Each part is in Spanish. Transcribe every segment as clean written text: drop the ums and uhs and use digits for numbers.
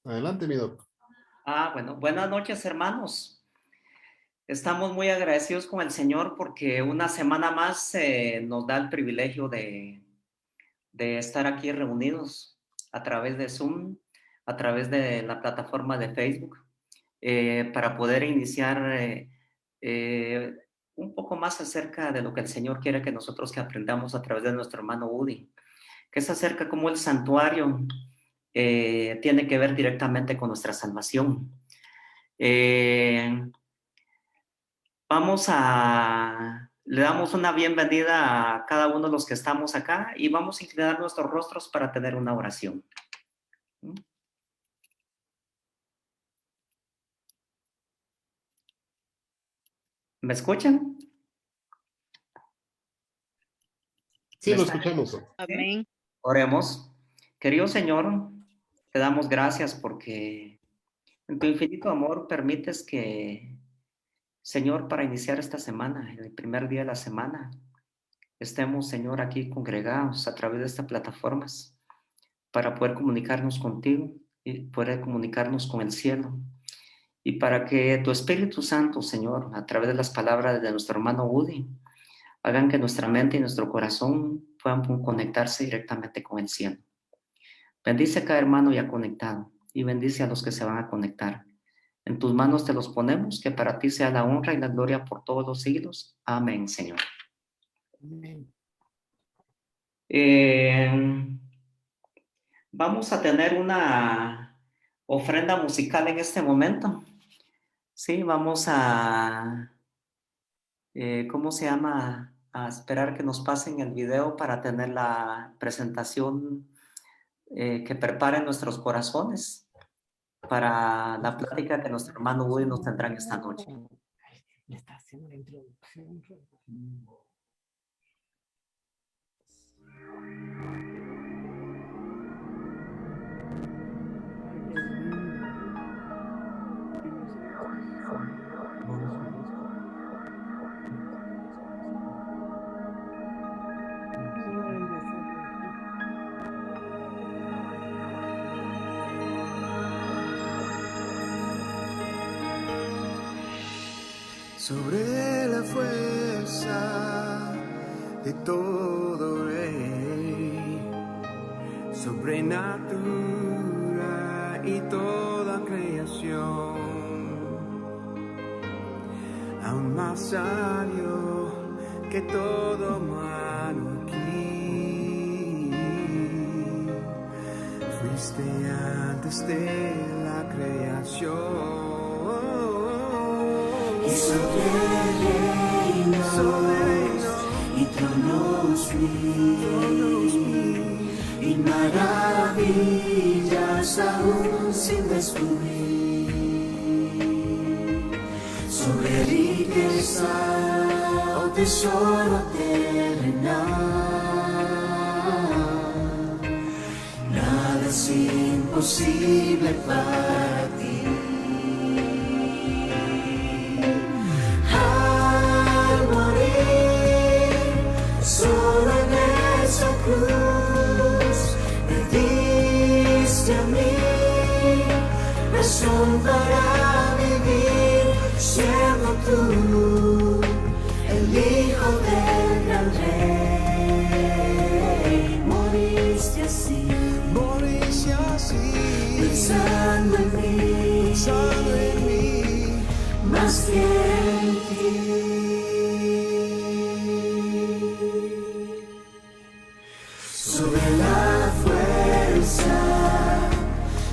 Adelante, mi doc. Bueno, buenas noches, hermanos. Estamos muy agradecidos con el Señor porque una semana más nos da el privilegio de estar aquí reunidos a través de Zoom, a través de la plataforma de Facebook, para poder iniciar un poco más acerca de lo que el Señor quiere que nosotros que aprendamos a través de nuestro hermano Woody, que es acerca cómo el santuario tiene que ver directamente con nuestra salvación. Le damos una bienvenida a cada uno de los que estamos acá y vamos a inclinar nuestros rostros para tener una oración. ¿Me escuchan? Sí, lo escuchamos. Amén. Oremos. Querido Señor, te damos gracias porque en tu infinito amor permites que, Señor, para iniciar esta semana, en el primer día de la semana, estemos, Señor, aquí congregados a través de estas plataformas para poder comunicarnos contigo y poder comunicarnos con el cielo. Y para que tu Espíritu Santo, Señor, a través de las palabras de nuestro hermano Woody, hagan que nuestra mente y nuestro corazón puedan conectarse directamente con el cielo. Bendice a cada hermano ya conectado y bendice a los que se van a conectar. En tus manos te los ponemos, que para ti sea la honra y la gloria por todos los siglos. Amén, Señor. Amén. Vamos a tener una ofrenda musical en este momento. Sí, vamos a, ¿cómo se llama? A esperar que nos pasen el video para tener la presentación que preparen nuestros corazones para la plática que nuestro hermano Woody nos tendrá esta noche. Le está haciendo la introducción. Sobre la fuerza de todo rey, sobrenatural y toda creación, aún más sabio que todo humano aquí, fuiste antes de la creación. Y sobre reinos y tronos y maravillas aún sin descubrir, sobre riqueza o tesoro terrenal, nada es imposible para ti. Solo en esa cruz me diste a mí razón para vivir, siendo tú el Hijo del gran Rey. Moriste así, pensando en mí, más que en ti. Sobre la fuerza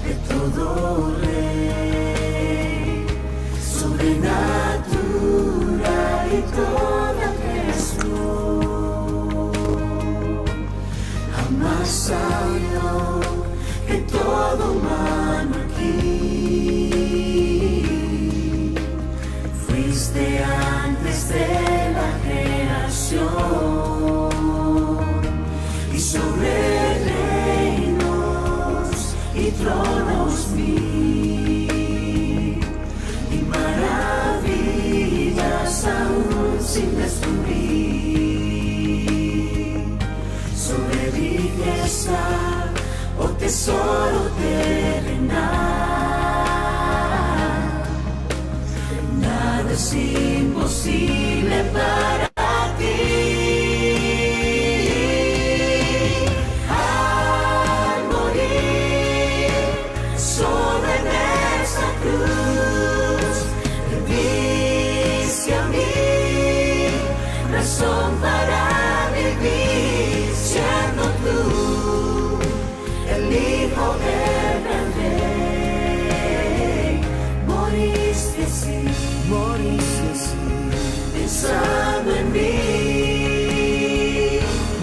de todo rey, sobrenatural y toda creación, jamás sabio que todo humano aquí, fuiste tronos vi y maravillas aún sin descubrir. Sobre riqueza o tesoro terrenal, nada es imposible para ti. Al morir solo en esa cruz, te diste a mí razón para vivir, siendo tú el Hijo del gran Rey. Moriste así, pensando en mí,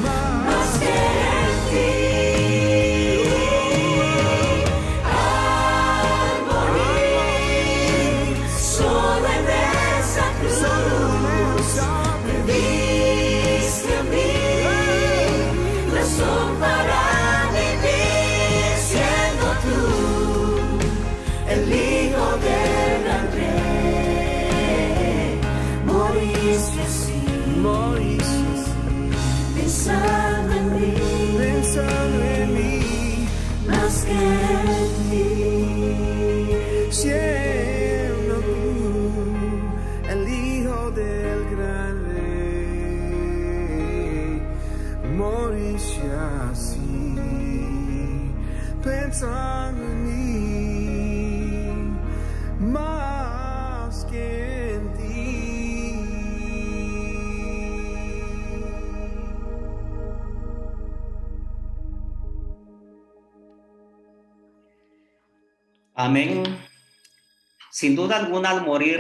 más que en ti. Al morir solo en esa cruz, me diste a mí razón para vivir, siendo tú el Hijo del gran Rey. Moriste así, pensando en mí, más que en ti. Siendo tú el Hijo del gran Rey, moriste así, pensando en mí, más que en ti. Amén. Sin duda alguna, al morir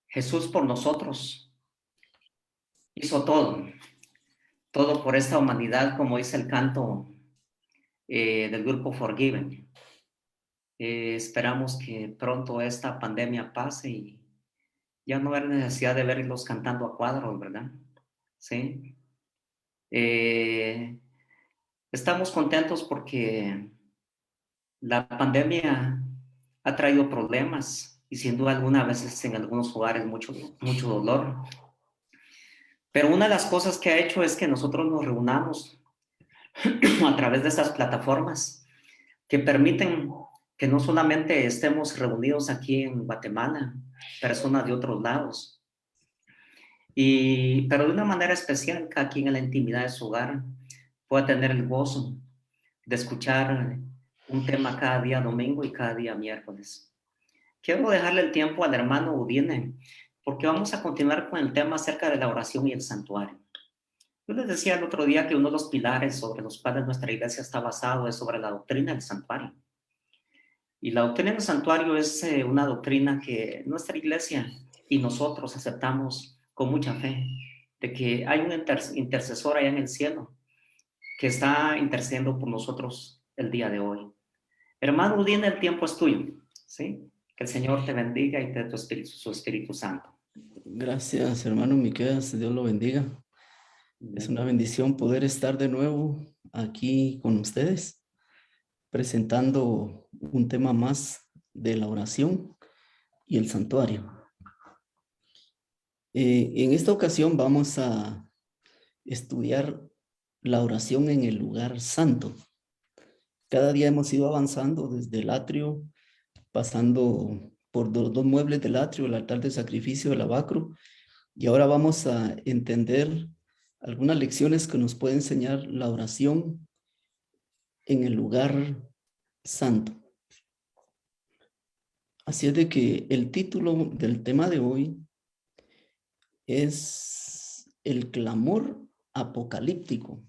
Jesús por nosotros hizo todo por esta humanidad, como dice el canto del grupo Forgiven. Esperamos que pronto esta pandemia pase y ya no habrá necesidad de verlos cantando a cuadros, ¿verdad? Sí. Estamos contentos porque la pandemia ha traído problemas y sin duda alguna a veces en algunos hogares mucho dolor. Pero una de las cosas que ha hecho es que nosotros nos reunamos a través de estas plataformas que permiten que no solamente estemos reunidos aquí en Guatemala, personas de otros lados, pero de una manera especial, cada quien en la intimidad de su hogar pueda tener el gozo de escuchar un tema cada día domingo y cada día miércoles. Quiero dejarle el tiempo al hermano Udine, porque vamos a continuar con el tema acerca de la oración y el santuario. Yo les decía el otro día que uno de los pilares sobre los cuales nuestra iglesia está basado es sobre la doctrina del santuario. Y la doctrina del santuario es una doctrina que nuestra iglesia y nosotros aceptamos con mucha fe, de que hay un intercesor allá en el cielo que está intercediendo por nosotros el día de hoy. Hermano Udine, el tiempo es tuyo, ¿sí? Que el Señor te bendiga y te dé su Espíritu Santo. Gracias, hermano Miqueas, Dios lo bendiga. Es una bendición poder estar de nuevo aquí con ustedes, presentando un tema más de la oración y el santuario. En esta ocasión vamos a estudiar la oración en el lugar santo. Cada día hemos ido avanzando desde el atrio, pasando por los dos muebles del atrio, el altar de sacrificio del lavacro, y ahora vamos a entender algunas lecciones que nos puede enseñar la oración en el lugar santo. Así es de que el título del tema de hoy es el clamor apocalíptico.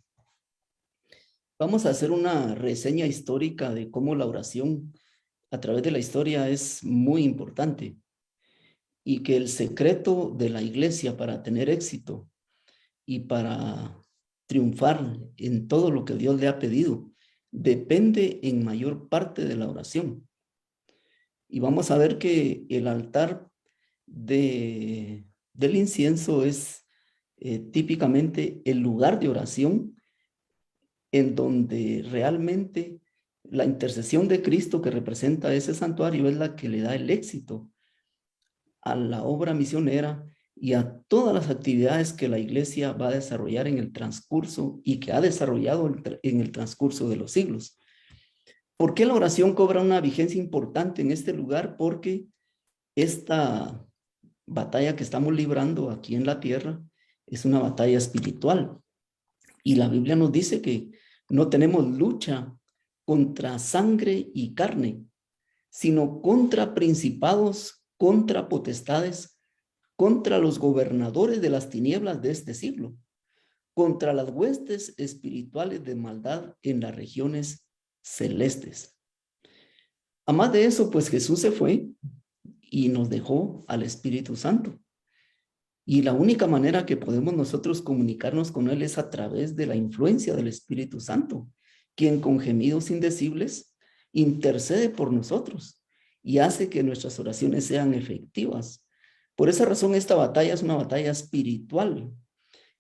Vamos a hacer una reseña histórica de cómo la oración a través de la historia es muy importante y que el secreto de la iglesia para tener éxito y para triunfar en todo lo que Dios le ha pedido depende en mayor parte de la oración. Y vamos a ver que el altar del incienso es típicamente el lugar de oración en donde realmente La intercesión de Cristo que representa ese santuario es la que le da el éxito a la obra misionera y a todas las actividades que la iglesia va a desarrollar en el transcurso y que ha desarrollado en el transcurso de los siglos. ¿Por qué la oración cobra una vigencia importante en este lugar? Porque esta batalla que estamos librando aquí en la tierra es una batalla espiritual. Y la Biblia nos dice que no tenemos lucha contra sangre y carne, sino contra principados, contra potestades, contra los gobernadores de las tinieblas de este siglo, contra las huestes espirituales de maldad en las regiones celestes. Además de eso, pues Jesús se fue y nos dejó al Espíritu Santo. Y la única manera que podemos nosotros comunicarnos con Él es a través de la influencia del Espíritu Santo, quien con gemidos indecibles intercede por nosotros y hace que nuestras oraciones sean efectivas. Por esa razón, esta batalla es una batalla espiritual.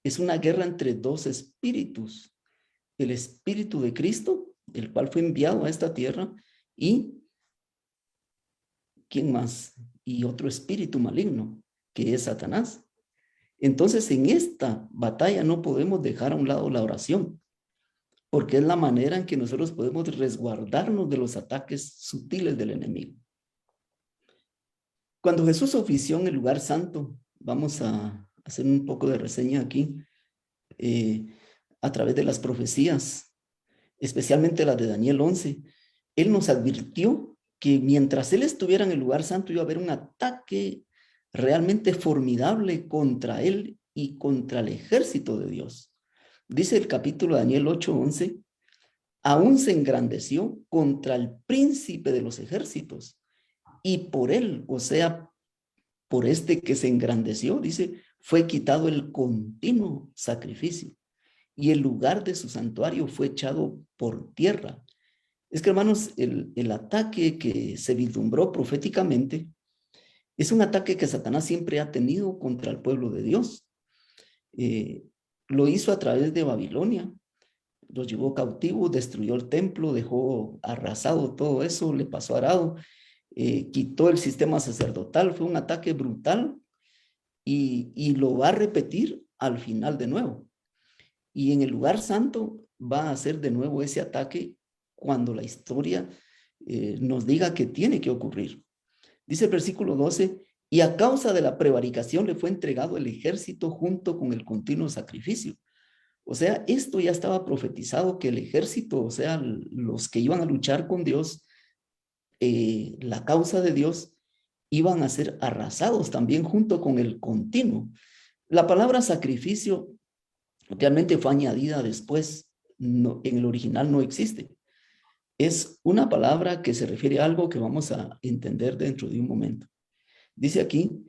Es una guerra entre dos espíritus. El Espíritu de Cristo, el cual fue enviado a esta tierra, y ¿quién más? Y otro espíritu maligno, que es Satanás. Entonces, en esta batalla no podemos dejar a un lado la oración, porque es la manera en que nosotros podemos resguardarnos de los ataques sutiles del enemigo. Cuando Jesús ofició en el lugar santo, vamos a hacer un poco de reseña aquí, a través de las profecías, especialmente las de Daniel 11, Él nos advirtió que mientras Él estuviera en el lugar santo iba a haber un ataque realmente formidable contra Él y contra el ejército de Dios. Dice el capítulo de Daniel 8:11, aún se engrandeció contra el príncipe de los ejércitos y por él, o sea, por este que se engrandeció, dice, fue quitado el continuo sacrificio y el lugar de su santuario fue echado por tierra. Es que, hermanos, el ataque que se vislumbró proféticamente es un ataque que Satanás siempre ha tenido contra el pueblo de Dios. Lo hizo a través de Babilonia, los llevó cautivos, destruyó el templo, dejó arrasado todo eso, le pasó arado, quitó el sistema sacerdotal, fue un ataque brutal y lo va a repetir al final de nuevo. Y en el lugar santo va a hacer de nuevo ese ataque cuando la historia nos diga que tiene que ocurrir. Dice el versículo 12, y a causa de la prevaricación le fue entregado el ejército junto con el continuo sacrificio. O sea, esto ya estaba profetizado que el ejército, o sea, los que iban a luchar con Dios, la causa de Dios, iban a ser arrasados también junto con el continuo. La palabra sacrificio realmente fue añadida después, no, en el original no existe. Es una palabra que se refiere a algo que vamos a entender dentro de un momento. Dice aquí,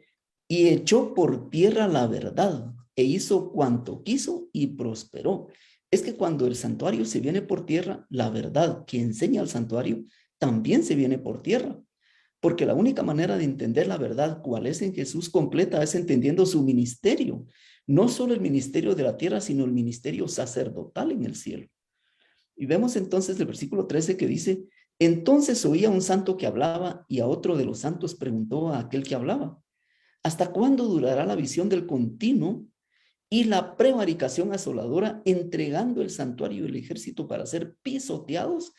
y echó por tierra la verdad e hizo cuanto quiso y prosperó. Es que cuando el santuario se viene por tierra, la verdad que enseña al santuario también se viene por tierra. Porque la única manera de entender la verdad cuál es en Jesús completa es entendiendo su ministerio. No solo el ministerio de la tierra, sino el ministerio sacerdotal en el cielo. Y vemos entonces el versículo 13 que dice, entonces oía un santo que hablaba y a otro de los santos preguntó a aquel que hablaba, ¿hasta cuándo durará la visión del continuo y la prevaricación asoladora entregando el santuario y el ejército para ser pisoteados?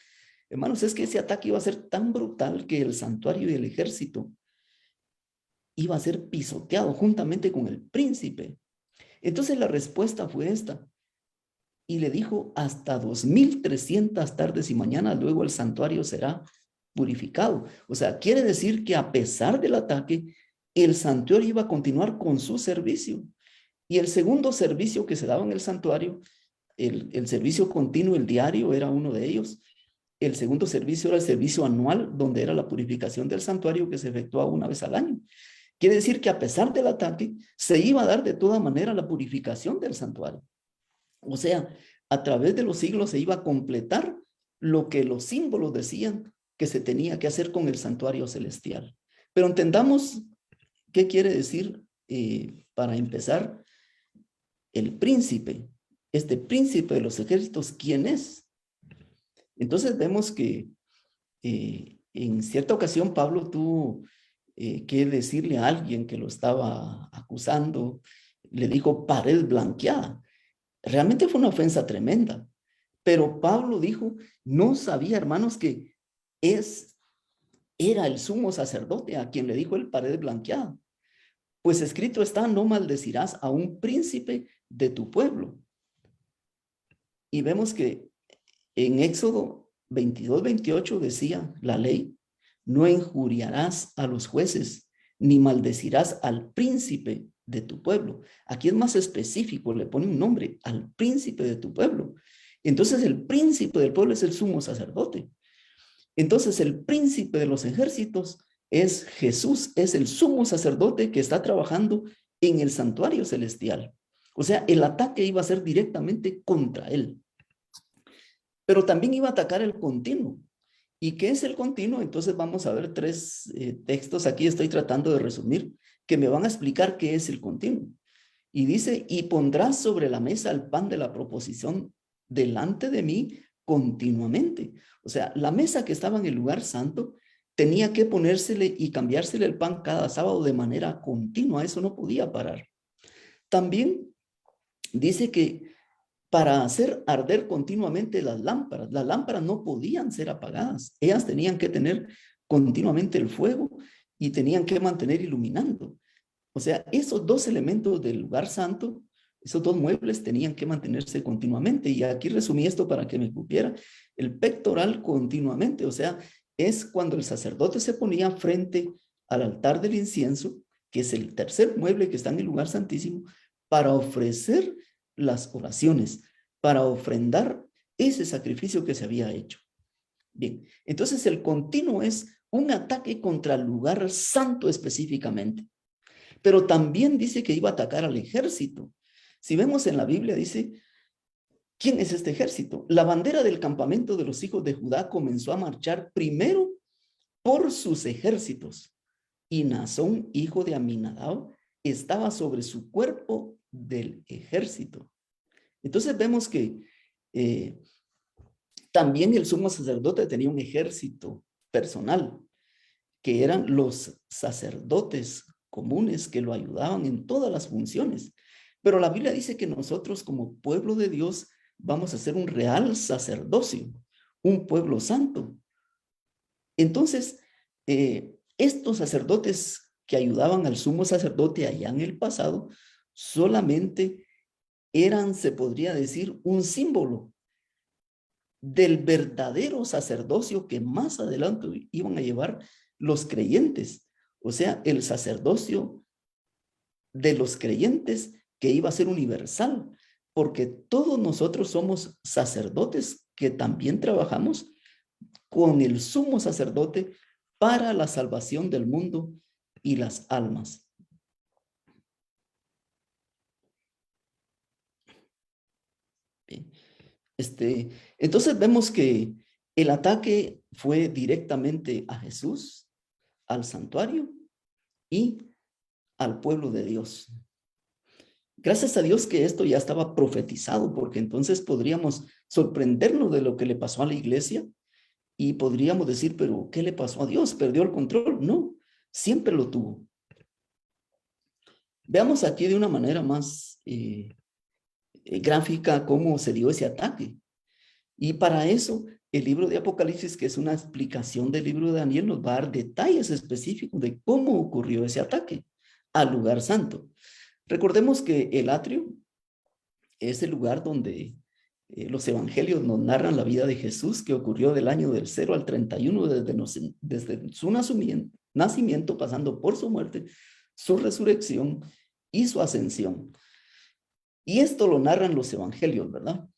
Hermanos, es que ese ataque iba a ser tan brutal que el santuario y el ejército iba a ser pisoteado juntamente con el príncipe. Entonces la respuesta fue esta. Y le dijo, hasta 2300 tardes y mañanas, luego el santuario será purificado. O sea, quiere decir que a pesar del ataque, el santuario iba a continuar con su servicio. Y el segundo servicio que se daba en el santuario, el servicio continuo, el diario, era uno de ellos. El segundo servicio era el servicio anual, donde era la purificación del santuario que se efectuaba una vez al año. Quiere decir que a pesar del ataque, se iba a dar de toda manera la purificación del santuario. O sea, a través de los siglos se iba a completar lo que los símbolos decían que se tenía que hacer con el santuario celestial. Pero entendamos qué quiere decir, para empezar, el príncipe. Este príncipe de los ejércitos, ¿quién es? Entonces vemos que en cierta ocasión Pablo tuvo que decirle a alguien que lo estaba acusando, le dijo pared blanqueada. Realmente fue una ofensa tremenda, pero Pablo dijo, no sabía, hermanos, que era el sumo sacerdote a quien le dijo el pared blanqueada. Pues escrito está, no maldecirás a un príncipe de tu pueblo. Y vemos que en Éxodo 22-28 decía la ley, no injuriarás a los jueces, ni maldecirás al príncipe de tu pueblo. Aquí es más específico, le pone un nombre, al príncipe de tu pueblo. Entonces el príncipe del pueblo es el sumo sacerdote. Entonces el príncipe de los ejércitos es Jesús, es el sumo sacerdote que está trabajando en el santuario celestial. O sea, el ataque iba a ser directamente contra él. Pero también iba a atacar el continuo. ¿Y qué es el continuo? Entonces vamos a ver tres textos. Aquí estoy tratando de resumir que me van a explicar qué es el continuo. Y dice, y pondrás sobre la mesa el pan de la proposición delante de mí continuamente. O sea, la mesa que estaba en el lugar santo tenía que ponérsele y cambiársele el pan cada sábado de manera continua. Eso no podía parar. También dice que para hacer arder continuamente las lámparas no podían ser apagadas. Ellas tenían que tener continuamente el fuego y tenían que mantener iluminando. O sea, esos dos elementos del lugar santo, esos dos muebles tenían que mantenerse continuamente. Y aquí resumí esto para que me cupiera. El pectoral continuamente, o sea, es cuando el sacerdote se ponía frente al altar del incienso, que es el tercer mueble que está en el lugar santísimo, para ofrecer las oraciones, para ofrendar ese sacrificio que se había hecho. Bien, entonces el continuo es un ataque contra el lugar santo específicamente, pero también dice que iba a atacar al ejército. Si vemos en la Biblia dice, ¿quién es este ejército? La bandera del campamento de los hijos de Judá comenzó a marchar primero por sus ejércitos, y Naasón, hijo de Aminadab, estaba sobre su cuerpo del ejército. Entonces vemos que también el sumo sacerdote tenía un ejército personal, que eran los sacerdotes comunes que lo ayudaban en todas las funciones. Pero la Biblia dice que nosotros como pueblo de Dios vamos a ser un real sacerdocio, un pueblo santo. Entonces, estos sacerdotes que ayudaban al sumo sacerdote allá en el pasado, solamente eran, se podría decir, un símbolo del verdadero sacerdocio que más adelante iban a llevar los creyentes. O sea, el sacerdocio de los creyentes que iba a ser universal, porque todos nosotros somos sacerdotes que también trabajamos con el sumo sacerdote para la salvación del mundo y las almas. Bien. Entonces vemos que el ataque fue directamente a Jesús, al santuario y al pueblo de Dios. Gracias a Dios que esto ya estaba profetizado, porque entonces podríamos sorprendernos de lo que le pasó a la iglesia y podríamos decir, pero ¿qué le pasó a Dios? ¿Perdió el control? No, siempre lo tuvo. Veamos aquí de una manera más gráfica cómo se dio ese ataque. Y para eso, el libro de Apocalipsis, que es una explicación del libro de Daniel, nos va a dar detalles específicos de cómo ocurrió ese ataque al lugar santo. Recordemos que el atrio es el lugar donde los evangelios nos narran la vida de Jesús, que ocurrió del año del 0 al 31, desde su nacimiento, pasando por su muerte, su resurrección y su ascensión. Y esto lo narran los evangelios, ¿verdad?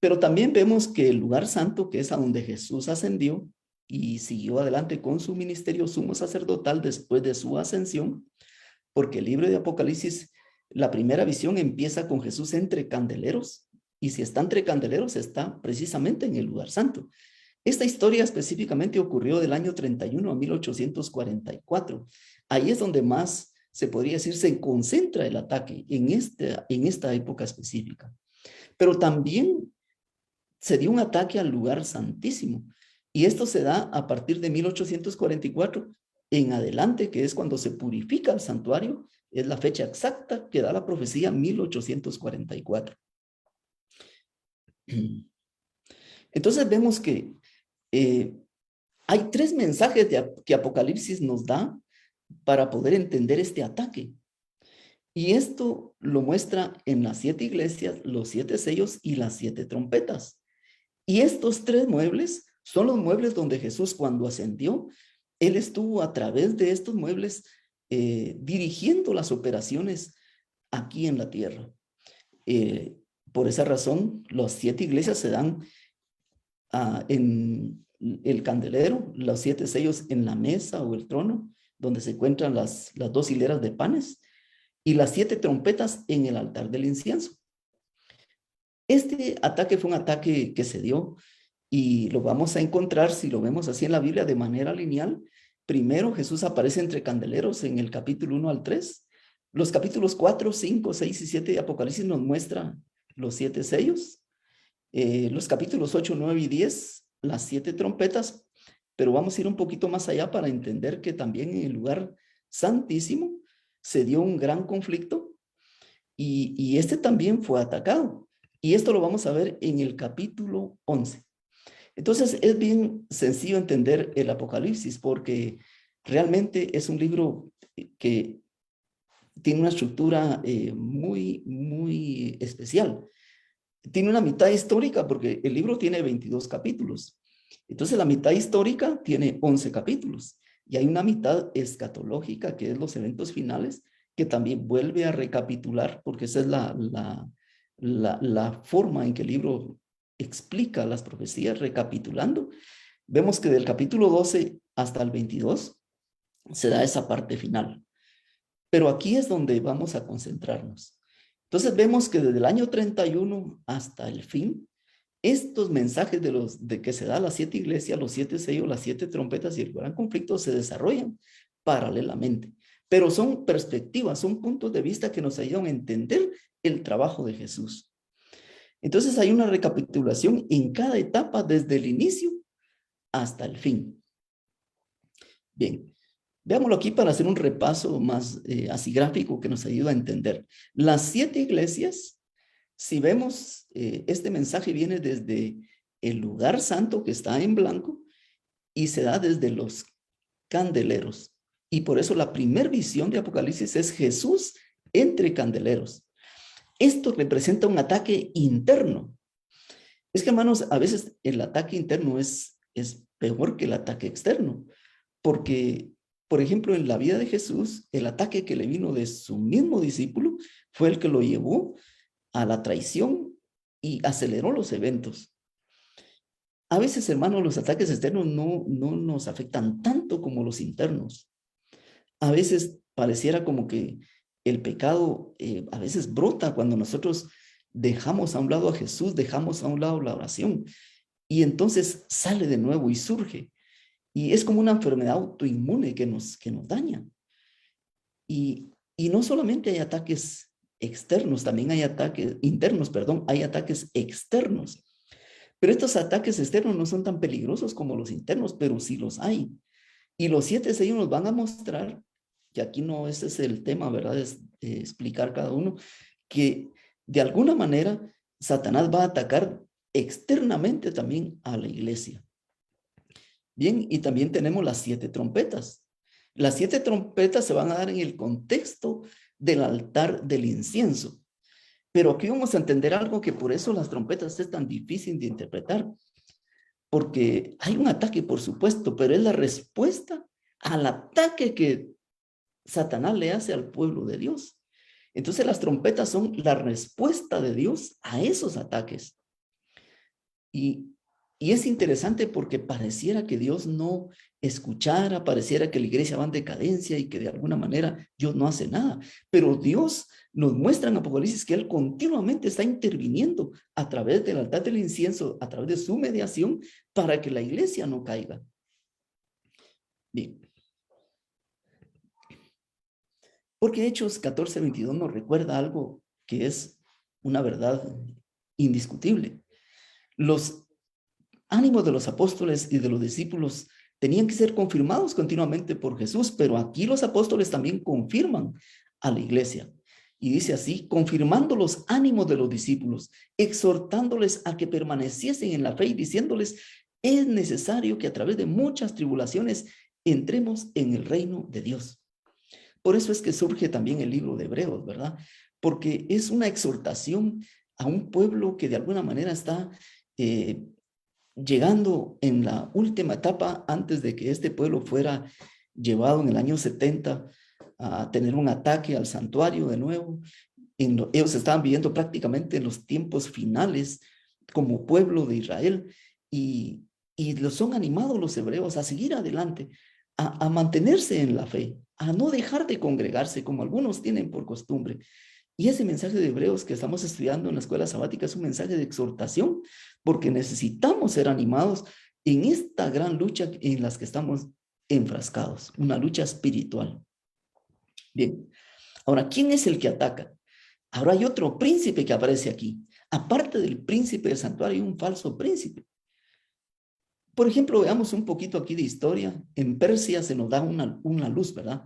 Pero también vemos que el lugar santo, que es a donde Jesús ascendió y siguió adelante con su ministerio sumo sacerdotal después de su ascensión, porque el libro de Apocalipsis, la primera visión empieza con Jesús entre candeleros, y si está entre candeleros está precisamente en el lugar santo. Esta historia específicamente ocurrió del año 31 a 1844. Ahí es donde más, se podría decir, se concentra el ataque en esta época específica. Pero también se dio un ataque al lugar santísimo. Y esto se da a partir de 1844 en adelante, que es cuando se purifica el santuario. Es la fecha exacta que da la profecía, 1844. Entonces vemos que hay tres mensajes que Apocalipsis nos da para poder entender este ataque. Y esto lo muestra en las 7 iglesias, los 7 sellos y las 7 trompetas. Y estos 3 muebles son los muebles donde Jesús, cuando ascendió, él estuvo a través de estos muebles dirigiendo las operaciones aquí en la tierra. Por esa razón, las 7 iglesias se dan en el candelero, los 7 sellos en la mesa o el trono, donde se encuentran las 2 hileras de panes, y las 7 trompetas en el altar del incienso. Este ataque fue un ataque que se dio y lo vamos a encontrar, si lo vemos así en la Biblia, de manera lineal. Primero Jesús aparece entre candeleros en el capítulo 1 al 3. Los capítulos 4, 5, 6 y 7 de Apocalipsis nos muestra los 7 sellos. Los capítulos 8, 9 y 10, las 7 trompetas, pero vamos a ir un poquito más allá para entender que también en el lugar santísimo se dio un gran conflicto y este también fue atacado. Y esto lo vamos a ver en el capítulo 11. Entonces es bien sencillo entender el Apocalipsis porque realmente es un libro que tiene una estructura muy especial. Tiene una mitad histórica porque el libro tiene 22 capítulos. Entonces la mitad histórica tiene 11 capítulos. Y hay una mitad escatológica, que es los eventos finales, que también vuelve a recapitular, porque esa es la forma en que el libro explica las profecías, recapitulando. Vemos que del capítulo 12 hasta el 22 se da esa parte final. Pero aquí es donde vamos a concentrarnos. Entonces vemos que desde el año 31 hasta el fin, estos mensajes de que se da las 7 iglesias, los 7 sellos, las 7 trompetas y el gran conflicto se desarrollan paralelamente. Pero son perspectivas, son puntos de vista que nos ayudan a entender el trabajo de Jesús. Entonces hay una recapitulación en cada etapa desde el inicio hasta el fin. Bien, veámoslo aquí para hacer un repaso más así gráfico que nos ayuda a entender. Las 7 iglesias, si vemos, este mensaje viene desde el lugar santo que está en blanco y se da desde los candeleros. Y por eso la primera visión de Apocalipsis es Jesús entre candeleros. Esto representa un ataque interno. Es que, hermanos, a veces el ataque interno es peor que el ataque externo. Porque, por ejemplo, en la vida de Jesús, el ataque que le vino de su mismo discípulo fue el que lo llevó a la traición y aceleró los eventos. A veces, hermanos, los ataques externos no nos afectan tanto como los internos. A veces pareciera como que el pecado a veces brota cuando nosotros dejamos a un lado a Jesús, dejamos a un lado la oración y entonces sale de nuevo y surge. Y es como una enfermedad autoinmune que nos daña. Y no solamente hay ataques externos, también hay ataques internos, perdón, hay ataques externos. Pero estos ataques externos no son tan peligrosos como los internos, pero sí los hay. Y los 7 sellos nos van a mostrar, que aquí no, ese es el tema, ¿verdad? Es explicar cada uno, que de alguna manera Satanás va a atacar externamente también a la iglesia. Bien, y también tenemos las 7 trompetas. Las 7 trompetas se van a dar en el contexto del altar del incienso. Pero aquí vamos a entender algo que por eso las trompetas es tan difícil de interpretar. Porque hay un ataque, por supuesto, pero es la respuesta al ataque que Satanás le hace al pueblo de Dios. Entonces las trompetas son la respuesta de Dios a esos ataques. Y es interesante porque pareciera que Dios no escuchara, pareciera que la iglesia va en decadencia y que de alguna manera Dios no hace nada. Pero Dios nos muestra en Apocalipsis que Él continuamente está interviniendo a través del altar del incienso, a través de su mediación, para que la iglesia no caiga. Bien. Porque Hechos 14:22 nos recuerda algo que es una verdad indiscutible. los ánimos de los apóstoles y de los discípulos tenían que ser confirmados continuamente por Jesús, pero aquí los apóstoles también confirman a la iglesia. Y dice así, confirmando los ánimos de los discípulos, exhortándoles a que permaneciesen en la fe y diciéndoles, es necesario que a través de muchas tribulaciones entremos en el reino de Dios. Por eso es que surge también el libro de Hebreos, ¿verdad? Porque es una exhortación a un pueblo que de alguna manera está llegando en la última etapa antes de que este pueblo fuera llevado en el año 70 a tener un ataque al santuario de nuevo. Ellos estaban viviendo prácticamente en los tiempos finales como pueblo de Israel y los son animados los hebreos a seguir adelante, a mantenerse en la fe, a no dejar de congregarse como algunos tienen por costumbre. Y ese mensaje de Hebreos que estamos estudiando en la escuela sabática es un mensaje de exhortación, porque necesitamos ser animados en esta gran lucha en la que estamos enfrascados, una lucha espiritual. Bien, ahora, ¿quién es el que ataca? Ahora hay otro príncipe que aparece aquí. Aparte del príncipe del santuario, hay un falso príncipe. Por ejemplo, veamos un poquito aquí de historia. En Persia se nos da una luz, ¿verdad?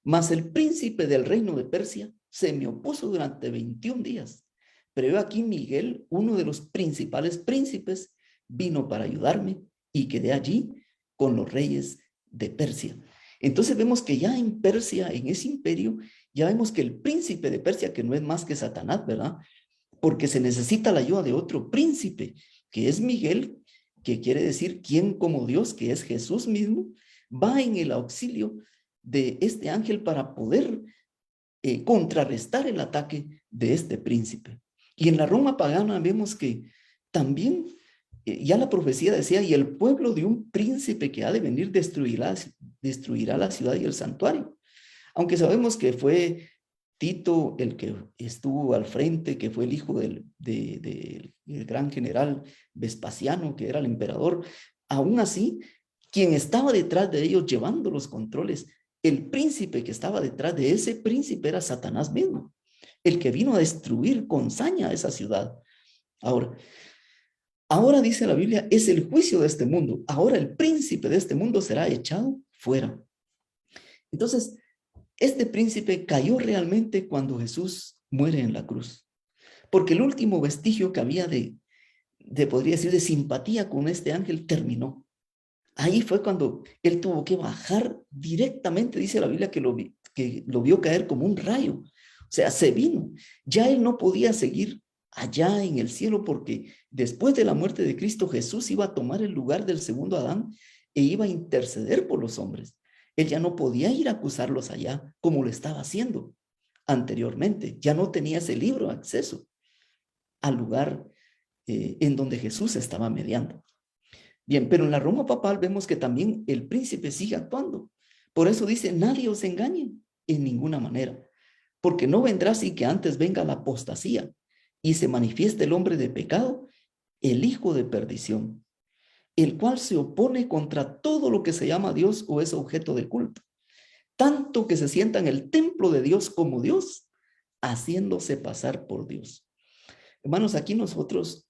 Mas el príncipe del reino de Persia se me opuso durante 21 días. Pero aquí Miguel, uno de los principales príncipes, vino para ayudarme y quedé allí con los reyes de Persia. Entonces vemos que ya en Persia, en ese imperio, ya vemos que el príncipe de Persia, que no es más que Satanás, ¿verdad? Porque se necesita la ayuda de otro príncipe, que es Miguel, que quiere decir quién como Dios, que es Jesús mismo, va en el auxilio de este ángel para poder contrarrestar el ataque de este príncipe. Y en la Roma pagana vemos que también ya la profecía decía, y el pueblo de un príncipe que ha de venir destruirá la ciudad y el santuario. Aunque sabemos que fue Tito el que estuvo al frente, que fue el hijo del gran general Vespasiano, que era el emperador, aún así, quien estaba detrás de ellos llevando los controles, el príncipe que estaba detrás de ese príncipe era Satanás mismo, el que vino a destruir con saña esa ciudad. Ahora dice la Biblia, es el juicio de este mundo. Ahora el príncipe de este mundo será echado fuera. Entonces, este príncipe cayó realmente cuando Jesús muere en la cruz. Porque el último vestigio que había podría decir, de simpatía con este ángel terminó. Ahí fue cuando él tuvo que bajar directamente, dice la Biblia, que lo vio caer como un rayo. O sea, se vino. Ya él no podía seguir allá en el cielo porque después de la muerte de Cristo, Jesús iba a tomar el lugar del segundo Adán e iba a interceder por los hombres. Él ya no podía ir a acusarlos allá como lo estaba haciendo anteriormente. Ya no tenía ese libre acceso al lugar en donde Jesús estaba mediando. Bien, pero en la Roma papal vemos que también el príncipe sigue actuando. Por eso dice, nadie os engañe en ninguna manera, porque no vendrá sin que antes venga la apostasía y se manifieste el hombre de pecado, el hijo de perdición, el cual se opone contra todo lo que se llama Dios o es objeto de culto, tanto que se sienta en el templo de Dios como Dios, haciéndose pasar por Dios. Hermanos, aquí nosotros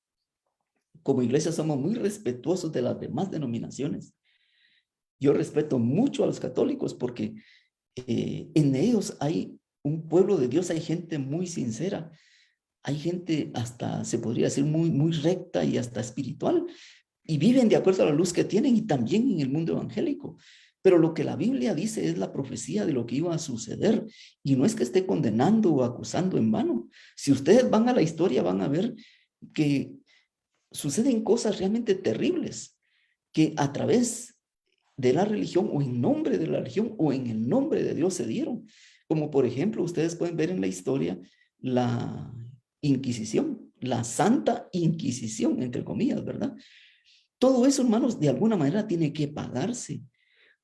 como iglesia somos muy respetuosos de las demás denominaciones. Yo respeto mucho a los católicos porque en ellos hay un pueblo de Dios, hay gente muy sincera, hay gente hasta, se podría decir, muy recta y hasta espiritual, y viven de acuerdo a la luz que tienen y también en el mundo evangélico. Pero lo que la Biblia dice es la profecía de lo que iba a suceder, y no es que esté condenando o acusando en vano. Si ustedes van a la historia van a ver que suceden cosas realmente terribles que a través de la religión o en nombre de la religión o en el nombre de Dios se dieron. Como por ejemplo, ustedes pueden ver en la historia la Inquisición, la Santa Inquisición, entre comillas, ¿verdad? Todo eso, hermanos, de alguna manera tiene que pagarse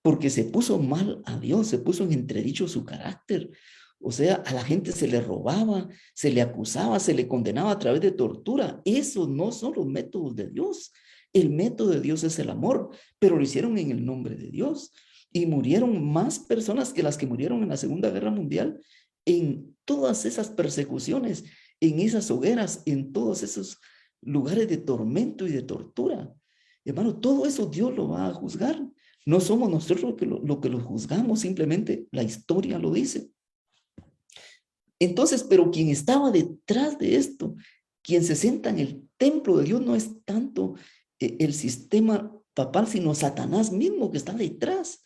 porque se puso mal a Dios, se puso en entredicho su carácter. O sea, a la gente se le robaba, se le acusaba, se le condenaba a través de tortura. Esos no son los métodos de Dios. El método de Dios es el amor, pero lo hicieron en el nombre de Dios. Y murieron más personas que las que murieron en la Segunda Guerra Mundial en todas esas persecuciones, en esas hogueras, en todos esos lugares de tormento y de tortura. Hermano, todo eso Dios lo va a juzgar. No somos nosotros lo que lo juzgamos, simplemente la historia lo dice. Entonces, pero quien estaba detrás de esto, quien se sienta en el templo de Dios, no es tanto el sistema papal, sino Satanás mismo que está detrás.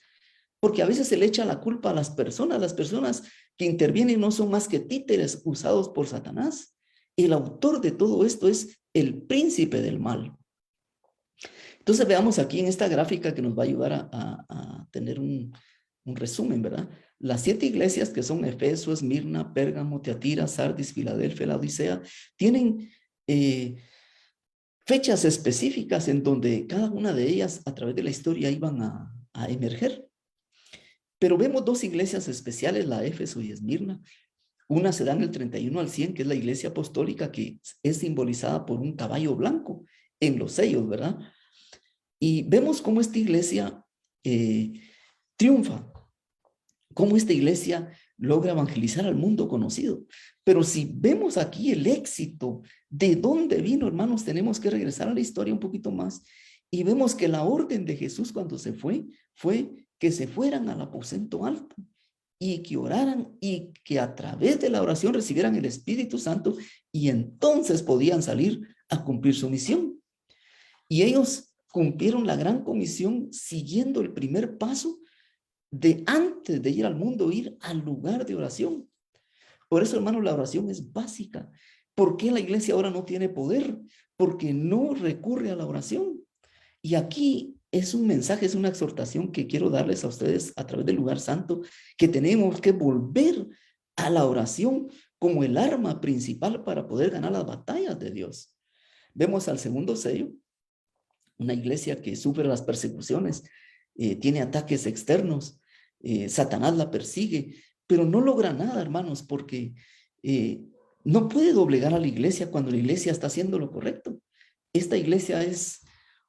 Porque a veces se le echa la culpa a las personas que intervienen no son más que títeres usados por Satanás. El autor de todo esto es el príncipe del mal. Entonces veamos aquí en esta gráfica que nos va a ayudar a tener un resumen, ¿verdad? Las 7 iglesias que son Efeso, Esmirna, Pérgamo, Tiatira, Sardis, Filadelfia, la Odisea, tienen fechas específicas en donde cada una de ellas a través de la historia iban a emerger. Pero vemos 2 iglesias especiales, la Éfeso y Esmirna. Una se da en el 31 al 100, que es la iglesia apostólica, que es simbolizada por un caballo blanco en los sellos, ¿verdad? Y vemos cómo esta iglesia triunfa, cómo esta iglesia logra evangelizar al mundo conocido. Pero si vemos aquí el éxito, de dónde vino, hermanos, tenemos que regresar a la historia un poquito más. Y vemos que la orden de Jesús cuando se fue que se fueran al aposento alto y que oraran y que a través de la oración recibieran el Espíritu Santo y entonces podían salir a cumplir su misión. Y ellos cumplieron la gran comisión siguiendo el primer paso de antes de ir al mundo, ir al lugar de oración. Por eso, hermano, la oración es básica. ¿Por qué la iglesia ahora no tiene poder? Porque no recurre a la oración. Y aquí es un mensaje, es una exhortación que quiero darles a ustedes a través del lugar santo, que tenemos que volver a la oración como el arma principal para poder ganar las batallas de Dios. Vemos al segundo sello, una iglesia que sufre las persecuciones, tiene ataques externos, Satanás la persigue, pero no logra nada, hermanos, porque no puede doblegar a la iglesia cuando la iglesia está haciendo lo correcto. Esta iglesia es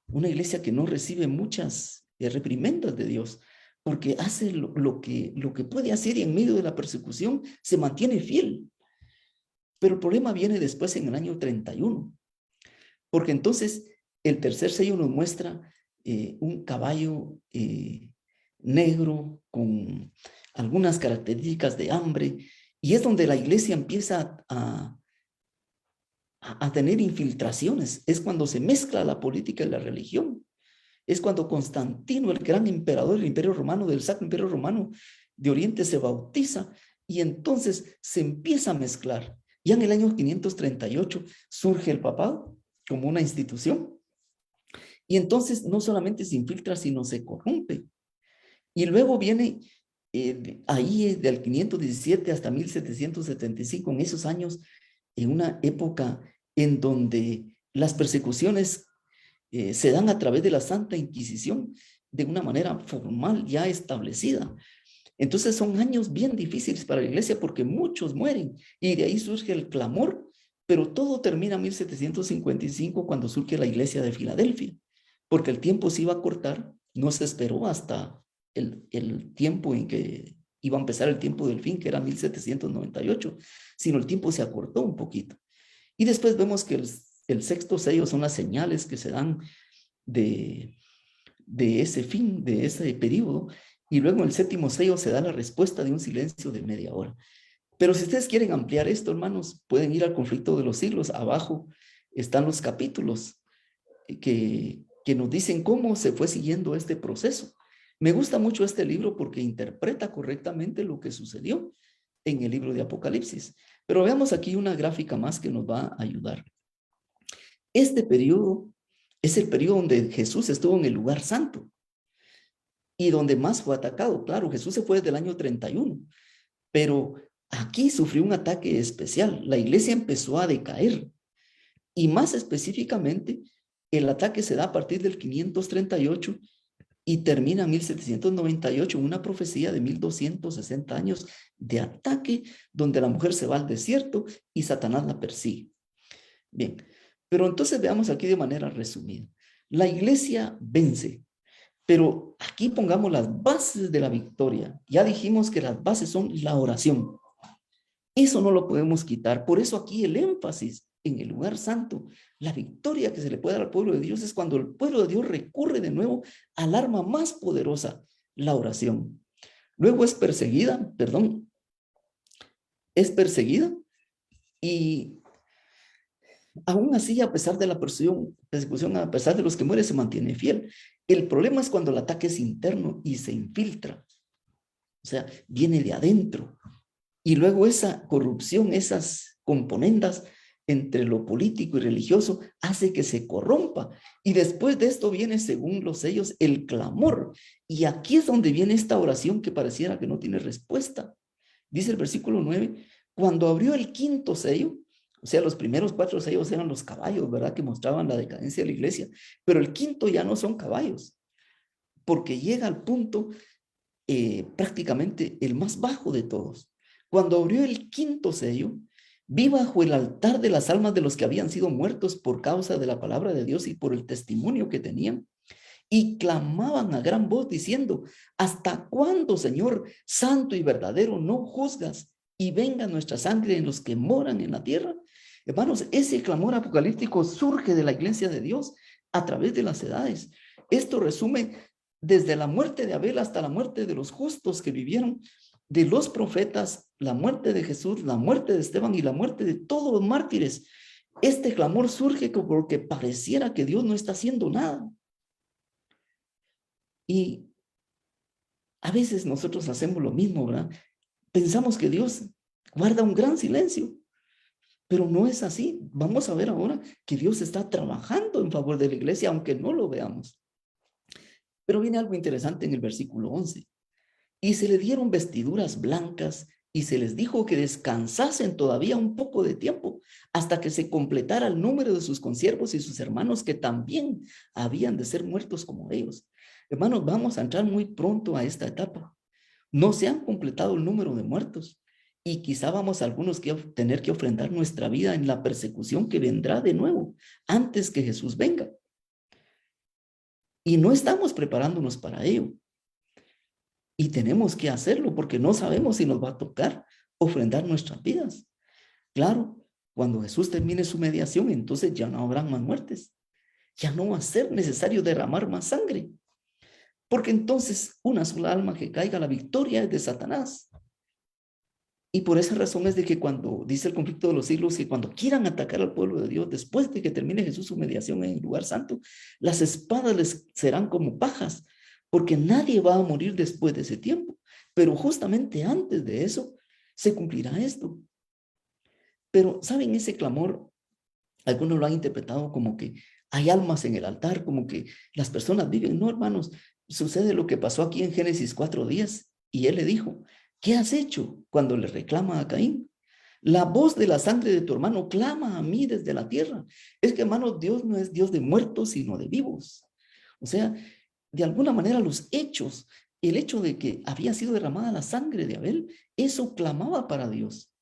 una iglesia que no recibe muchas reprimendas de Dios, porque hace lo que puede hacer y en medio de la persecución se mantiene fiel. Pero el problema viene después en el año 31, porque entonces el tercer sello nos muestra un caballo negro con algunas características de hambre, y es donde la iglesia empieza a tener infiltraciones. Es cuando se mezcla la política y la religión. Es cuando Constantino, el gran emperador del Imperio Romano, del Sacro Imperio Romano de Oriente, se bautiza y entonces se empieza a mezclar. Ya en el año 538 surge el papado como una institución. Y entonces no solamente se infiltra, sino se corrompe. Y luego viene ahí del 517 hasta 1775, en esos años, en una época en donde las persecuciones se dan a través de la Santa Inquisición de una manera formal ya establecida. Entonces son años bien difíciles para la iglesia porque muchos mueren y de ahí surge el clamor, pero todo termina en 1755 cuando surge la iglesia de Filadelfia, porque el tiempo se iba a cortar, no se esperó hasta el tiempo en que iba a empezar el tiempo del fin, que era 1798, sino el tiempo se acortó un poquito. Y después vemos que el sexto sello son las señales que se dan de ese fin, de ese periodo, y luego en el séptimo sello se da la respuesta de un silencio de media hora. Pero si ustedes quieren ampliar esto, hermanos, pueden ir al conflicto de los siglos. Abajo están los capítulos que nos dicen cómo se fue siguiendo este proceso. Me gusta mucho este libro porque interpreta correctamente lo que sucedió en el libro de Apocalipsis. Pero veamos aquí una gráfica más que nos va a ayudar. Este periodo es el periodo donde Jesús estuvo en el lugar santo y donde más fue atacado. Claro, Jesús se fue desde el año 31, pero aquí sufrió un ataque especial. La iglesia empezó a decaer y más específicamente el ataque se da a partir del 538 y termina en 1798, una profecía de 1260 años de ataque donde la mujer se va al desierto y Satanás la persigue. Bien, pero entonces veamos aquí de manera resumida. La iglesia vence, pero aquí pongamos las bases de la victoria. Ya dijimos que las bases son la oración. Eso no lo podemos quitar. Por eso aquí el énfasis en el lugar santo, la victoria que se le puede dar al pueblo de Dios es cuando el pueblo de Dios recurre de nuevo al arma más poderosa, la oración. Luego es perseguida y aún así, a pesar de la persecución, a pesar de los que mueren, se mantiene fiel. El problema es cuando el ataque es interno y se infiltra. O sea, viene de adentro. Y luego esa corrupción, esas componendas entre lo político y religioso, hace que se corrompa. Y después de esto viene, según los sellos, el clamor. Y aquí es donde viene esta oración que pareciera que no tiene respuesta. Dice el versículo 9, cuando abrió el quinto sello, o sea, los primeros 4 sellos eran los caballos, ¿verdad? Que mostraban la decadencia de la iglesia. Pero el quinto ya no son caballos, porque llega al punto prácticamente el más bajo de todos. Cuando abrió el quinto sello, vi bajo el altar de las almas de los que habían sido muertos por causa de la palabra de Dios y por el testimonio que tenían, y clamaban a gran voz diciendo, ¿hasta cuándo, Señor, santo y verdadero, no juzgas y venga nuestra sangre en los que moran en la tierra? Hermanos, ese clamor apocalíptico surge de la iglesia de Dios a través de las edades. Esto resume desde la muerte de Abel hasta la muerte de los justos que vivieron, de los profetas, la muerte de Jesús, la muerte de Esteban y la muerte de todos los mártires. Este clamor surge porque pareciera que Dios no está haciendo nada. Y a veces nosotros hacemos lo mismo, ¿verdad? Pensamos que Dios guarda un gran silencio, pero no es así. Vamos a ver ahora que Dios está trabajando en favor de la iglesia, aunque no lo veamos. Pero viene algo interesante en el versículo 11. Y se le dieron vestiduras blancas y se les dijo que descansasen todavía un poco de tiempo hasta que se completara el número de sus consiervos y sus hermanos que también habían de ser muertos como ellos. Hermanos, vamos a entrar muy pronto a esta etapa. No se han completado el número de muertos y quizá vamos algunos que tener que ofrendar nuestra vida en la persecución que vendrá de nuevo antes que Jesús venga. Y no estamos preparándonos para ello. Y tenemos que hacerlo porque no sabemos si nos va a tocar ofrendar nuestras vidas. Claro, cuando Jesús termine su mediación, entonces ya no habrán más muertes. Ya no va a ser necesario derramar más sangre. Porque entonces una sola alma que caiga, la victoria es de Satanás. Y por esa razón es de que cuando dice el conflicto de los siglos, que cuando quieran atacar al pueblo de Dios, después de que termine Jesús su mediación en el lugar santo, las espadas les serán como pajas, porque nadie va a morir después de ese tiempo. Pero justamente antes de eso, se cumplirá esto. Pero, ¿saben? Ese clamor, algunos lo han interpretado como que hay almas en el altar, como que las personas viven. No, hermanos, sucede lo que pasó aquí en Génesis 4:10. Y él le dijo, ¿qué has hecho? Cuando le reclama a Caín. La voz de la sangre de tu hermano clama a mí desde la tierra. Es que, hermanos, Dios no es Dios de muertos, sino de vivos. O sea, de alguna manera los hechos, el hecho de que había sido derramada la sangre de Abel, eso clamaba para Dios.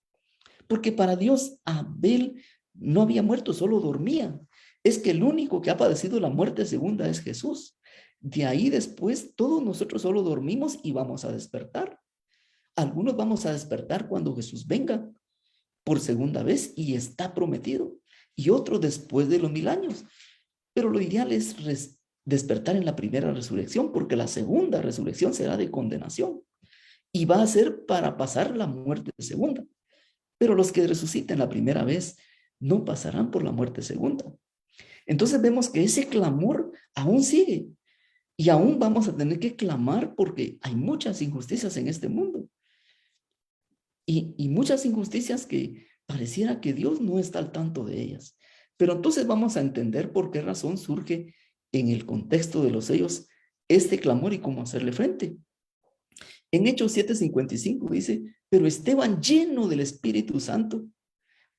Porque para Dios Abel no había muerto, solo dormía. Es que el único que ha padecido la muerte segunda es Jesús. De ahí después todos nosotros solo dormimos y vamos a despertar. Algunos vamos a despertar cuando Jesús venga por segunda vez y está prometido. Y otros después de los 1000 años. Pero lo ideal es despertar en la primera resurrección, porque la segunda resurrección será de condenación y va a ser para pasar la muerte segunda. Pero los que resuciten la primera vez no pasarán por la muerte segunda. Entonces vemos que ese clamor aún sigue y aún vamos a tener que clamar porque hay muchas injusticias en este mundo y muchas injusticias que pareciera que Dios no está al tanto de ellas. Pero entonces vamos a entender por qué razón surge en el contexto de los sellos este clamor y cómo hacerle frente. En Hechos 7:55 dice, pero Esteban, lleno del Espíritu Santo,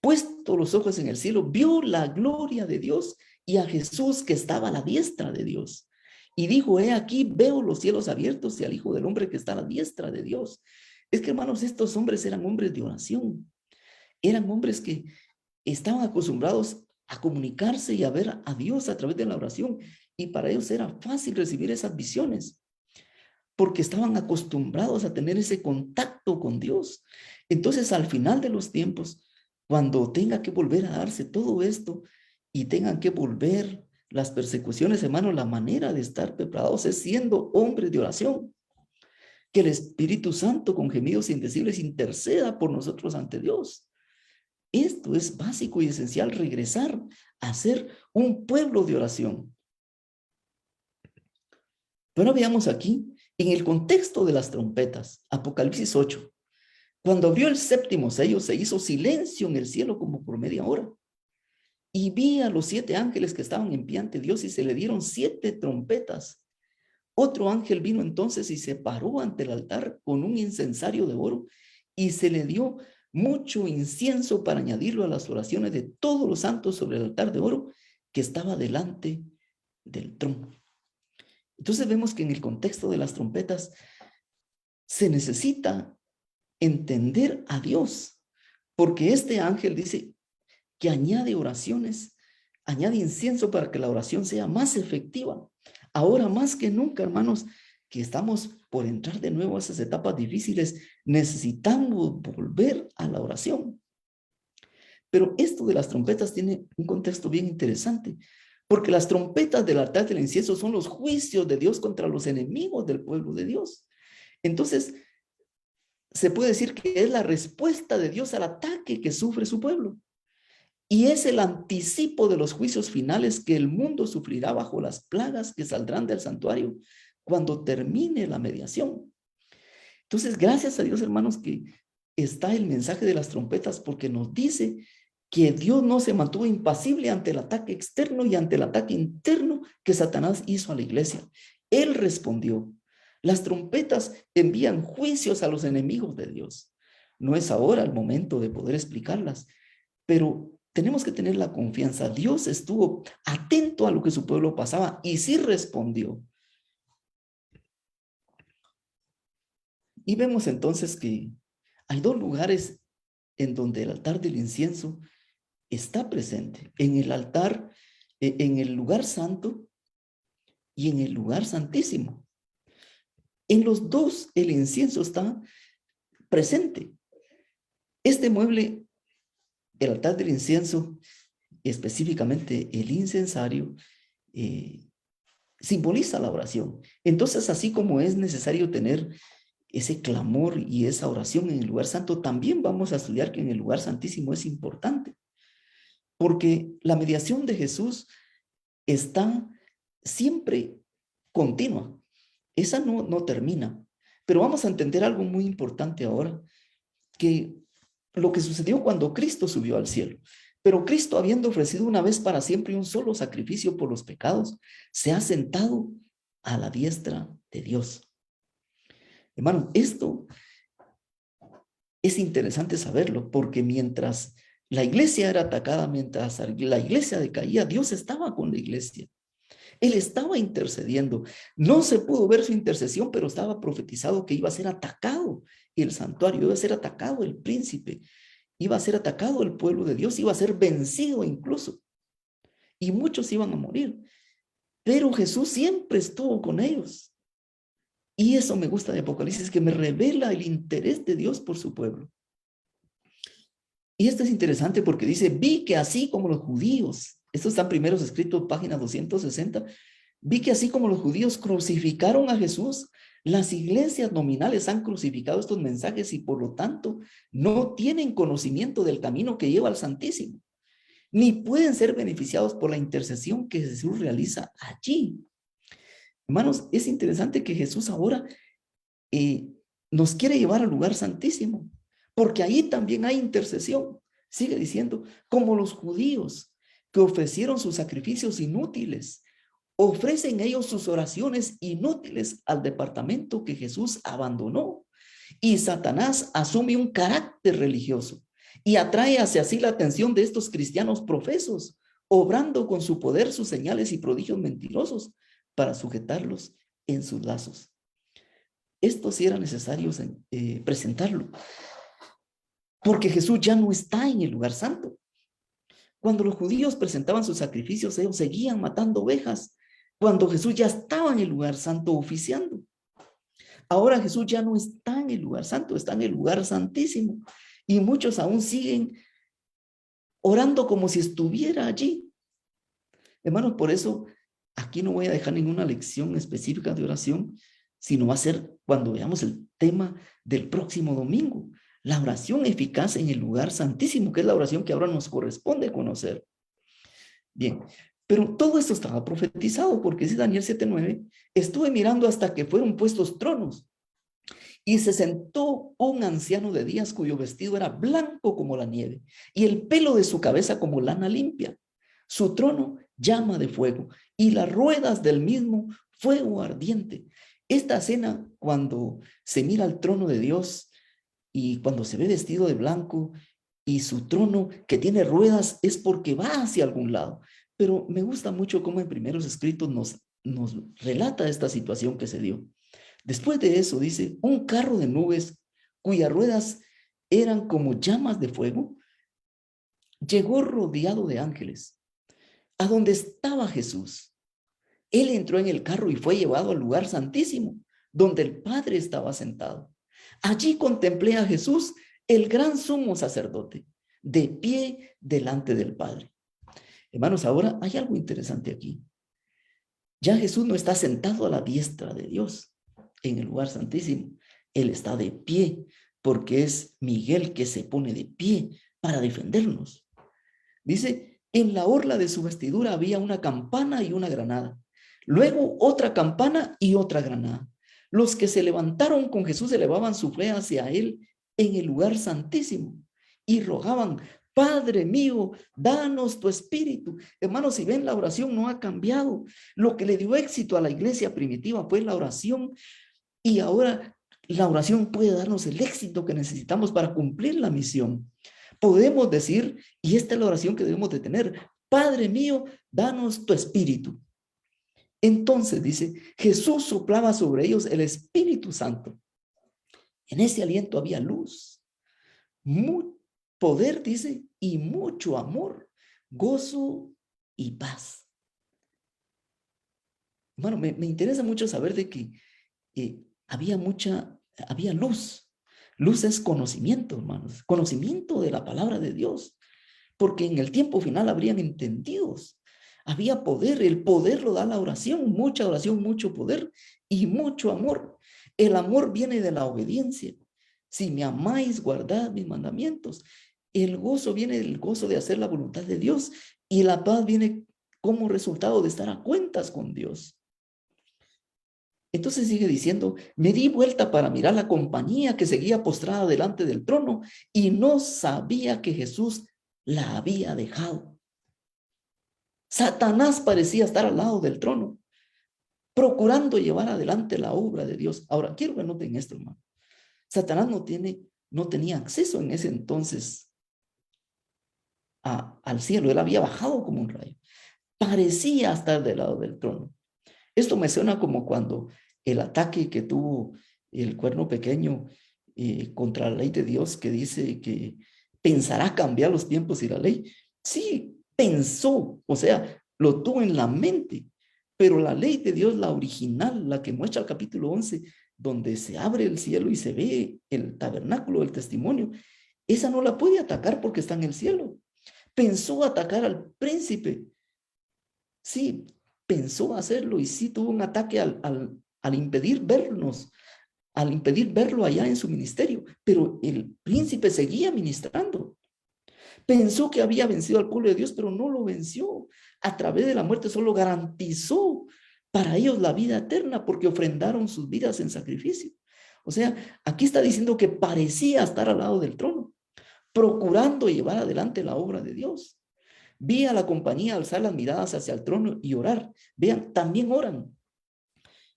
puesto los ojos en el cielo, vio la gloria de Dios y a Jesús que estaba a la diestra de Dios. Y dijo, he aquí, veo los cielos abiertos y al Hijo del Hombre que está a la diestra de Dios. Es que, hermanos, estos hombres eran hombres de oración. Eran hombres que estaban acostumbrados a comunicarse y a ver a Dios a través de la oración. Y para ellos era fácil recibir esas visiones, porque estaban acostumbrados a tener ese contacto con Dios. Entonces, al final de los tiempos, cuando tenga que volver a darse todo esto y tengan que volver las persecuciones, hermano, la manera de estar preparados es siendo hombres de oración. Que el Espíritu Santo con gemidos indecibles interceda por nosotros ante Dios. Esto es básico y esencial, regresar a ser un pueblo de oración. Pero veamos aquí, en el contexto de las trompetas, Apocalipsis 8, cuando abrió el séptimo sello, se hizo silencio en el cielo como por media hora. Y vi a los 7 ángeles que estaban en pie ante Dios y se le dieron 7 trompetas. Otro ángel vino entonces y se paró ante el altar con un incensario de oro y se le dio mucho incienso para añadirlo a las oraciones de todos los santos sobre el altar de oro que estaba delante del trono. Entonces vemos que en el contexto de las trompetas se necesita entender a Dios, porque este ángel dice que añade oraciones, añade incienso para que la oración sea más efectiva. Ahora más que nunca, hermanos, que estamos por entrar de nuevo a esas etapas difíciles, necesitamos volver a la oración. Pero esto de las trompetas tiene un contexto bien interesante, porque las trompetas del altar del incienso son los juicios de Dios contra los enemigos del pueblo de Dios. Entonces, se puede decir que es la respuesta de Dios al ataque que sufre su pueblo. Y es el anticipo de los juicios finales que el mundo sufrirá bajo las plagas que saldrán del santuario cuando termine la mediación. Entonces, gracias a Dios, hermanos, que está el mensaje de las trompetas, porque nos dice que Dios no se mantuvo impasible ante el ataque externo y ante el ataque interno que Satanás hizo a la iglesia. Él respondió. Las trompetas envían juicios a los enemigos de Dios. No es ahora el momento de poder explicarlas, pero tenemos que tener la confianza. Dios estuvo atento a lo que su pueblo pasaba y sí respondió. Y vemos entonces que hay 2 lugares en donde el altar del incienso está presente. En el altar, en el lugar santo y en el lugar santísimo. En los 2 el incienso está presente. Este mueble, el altar del incienso, específicamente el incensario, simboliza la oración. Entonces, así como es necesario tener ese clamor y esa oración en el lugar santo, también vamos a estudiar que en el lugar santísimo es importante, porque la mediación de Jesús está siempre continua. Esa no termina. Pero vamos a entender algo muy importante ahora, que lo que sucedió cuando Cristo subió al cielo. Pero Cristo, habiendo ofrecido una vez para siempre un solo sacrificio por los pecados, se ha sentado a la diestra de Dios. Hermano, esto es interesante saberlo, porque mientras la iglesia era atacada, mientras la iglesia decaía, Dios estaba con la iglesia. Él estaba intercediendo. No se pudo ver su intercesión, pero estaba profetizado que iba a ser atacado el santuario, iba a ser atacado el príncipe, iba a ser atacado el pueblo de Dios, iba a ser vencido incluso. Y muchos iban a morir. Pero Jesús siempre estuvo con ellos. Y eso me gusta de Apocalipsis, que me revela el interés de Dios por su pueblo. Y esto es interesante porque dice, vi que así como los judíos, esto está en Primeros Escritos, página 260, vi que así como los judíos crucificaron a Jesús, las iglesias nominales han crucificado estos mensajes y por lo tanto no tienen conocimiento del camino que lleva al Santísimo, ni pueden ser beneficiados por la intercesión que Jesús realiza allí. Hermanos, es interesante que Jesús ahora nos quiere llevar al lugar santísimo, porque ahí también hay intercesión. Sigue diciendo, como los judíos que ofrecieron sus sacrificios inútiles, ofrecen ellos sus oraciones inútiles al departamento que Jesús abandonó. Y Satanás asume un carácter religioso y atrae hacia sí la atención de estos cristianos profesos, obrando con su poder sus señales y prodigios mentirosos para sujetarlos en sus lazos. Esto sí era necesario presentarlo, porque Jesús ya no está en el lugar santo. Cuando los judíos presentaban sus sacrificios, ellos seguían matando ovejas, cuando Jesús ya estaba en el lugar santo oficiando. Ahora Jesús ya no está en el lugar santo, está en el lugar santísimo. Y muchos aún siguen orando como si estuviera allí. Hermanos, por eso aquí no voy a dejar ninguna lección específica de oración, sino va a ser cuando veamos el tema del próximo domingo. La oración eficaz en el lugar santísimo, que es la oración que ahora nos corresponde conocer. Bien, pero todo esto estaba profetizado, porque dice Daniel 7:9, estuve mirando hasta que fueron puestos tronos, y se sentó un anciano de días cuyo vestido era blanco como la nieve, y el pelo de su cabeza como lana limpia. Su trono llama de fuego, y las ruedas del mismo fuego ardiente. Esta escena, cuando se mira al trono de Dios, y cuando se ve vestido de blanco, y su trono que tiene ruedas, es porque va hacia algún lado. Pero me gusta mucho cómo en primeros escritos nos relata esta situación que se dio. Después de eso dice, un carro de nubes cuyas ruedas eran como llamas de fuego, llegó rodeado de ángeles a donde estaba Jesús. Él entró en el carro y fue llevado al lugar santísimo, donde el Padre estaba sentado. Allí contemplé a Jesús, el gran sumo sacerdote, de pie delante del Padre. Hermanos, ahora hay algo interesante aquí. Ya Jesús no está sentado a la diestra de Dios en el lugar santísimo. Él está de pie, porque es Miguel que se pone de pie para defendernos. Dice, en la orla de su vestidura había una campana y una granada. Luego otra campana y otra granada. Los que se levantaron con Jesús elevaban su fe hacia él en el lugar santísimo y rogaban, Padre mío, danos tu espíritu. Hermanos, si ven, la oración no ha cambiado. Lo que le dio éxito a la iglesia primitiva fue la oración, y ahora la oración puede darnos el éxito que necesitamos para cumplir la misión. Podemos decir, y esta es la oración que debemos de tener, Padre mío, danos tu espíritu. Entonces dice, Jesús soplaba sobre ellos el Espíritu Santo. En ese aliento había luz, poder, dice, y mucho amor, gozo y paz. Bueno, me interesa mucho saber de que había luz. Luz es conocimiento, hermanos, conocimiento de la palabra de Dios, porque en el tiempo final habrían entendidos. Había poder, el poder lo da la oración, mucho poder y mucho amor. El amor viene de la obediencia. Si me amáis, guardad mis mandamientos. El gozo viene del gozo de hacer la voluntad de Dios, y la paz viene como resultado de estar a cuentas con Dios. Entonces sigue diciendo, me di vuelta para mirar la compañía que seguía postrada delante del trono, y no sabía que Jesús la había dejado. Satanás parecía estar al lado del trono, procurando llevar adelante la obra de Dios. Ahora, quiero que noten esto, hermano. Satanás no tenía acceso en ese entonces al cielo. Él había bajado como un rayo. Parecía estar del lado del trono. Esto me suena como cuando el ataque que tuvo el cuerno pequeño contra la ley de Dios, que dice que pensará cambiar los tiempos y la ley. Sí, pensó, o sea, lo tuvo en la mente, pero la ley de Dios, la original, la que muestra el capítulo 11, donde se abre el cielo y se ve el tabernáculo del testimonio, esa no la puede atacar porque está en el cielo. Pensó atacar al príncipe. Sí, pensó hacerlo, y sí tuvo un ataque al impedir vernos, al impedir verlo allá en su ministerio, pero el príncipe seguía ministrando. Pensó que había vencido al pueblo de Dios, pero no lo venció. A través de la muerte solo garantizó para ellos la vida eterna, porque ofrendaron sus vidas en sacrificio. O sea, aquí está diciendo que parecía estar al lado del trono, procurando llevar adelante la obra de Dios. Vi a la compañía alzar las miradas hacia el trono y orar. Vean, también oran.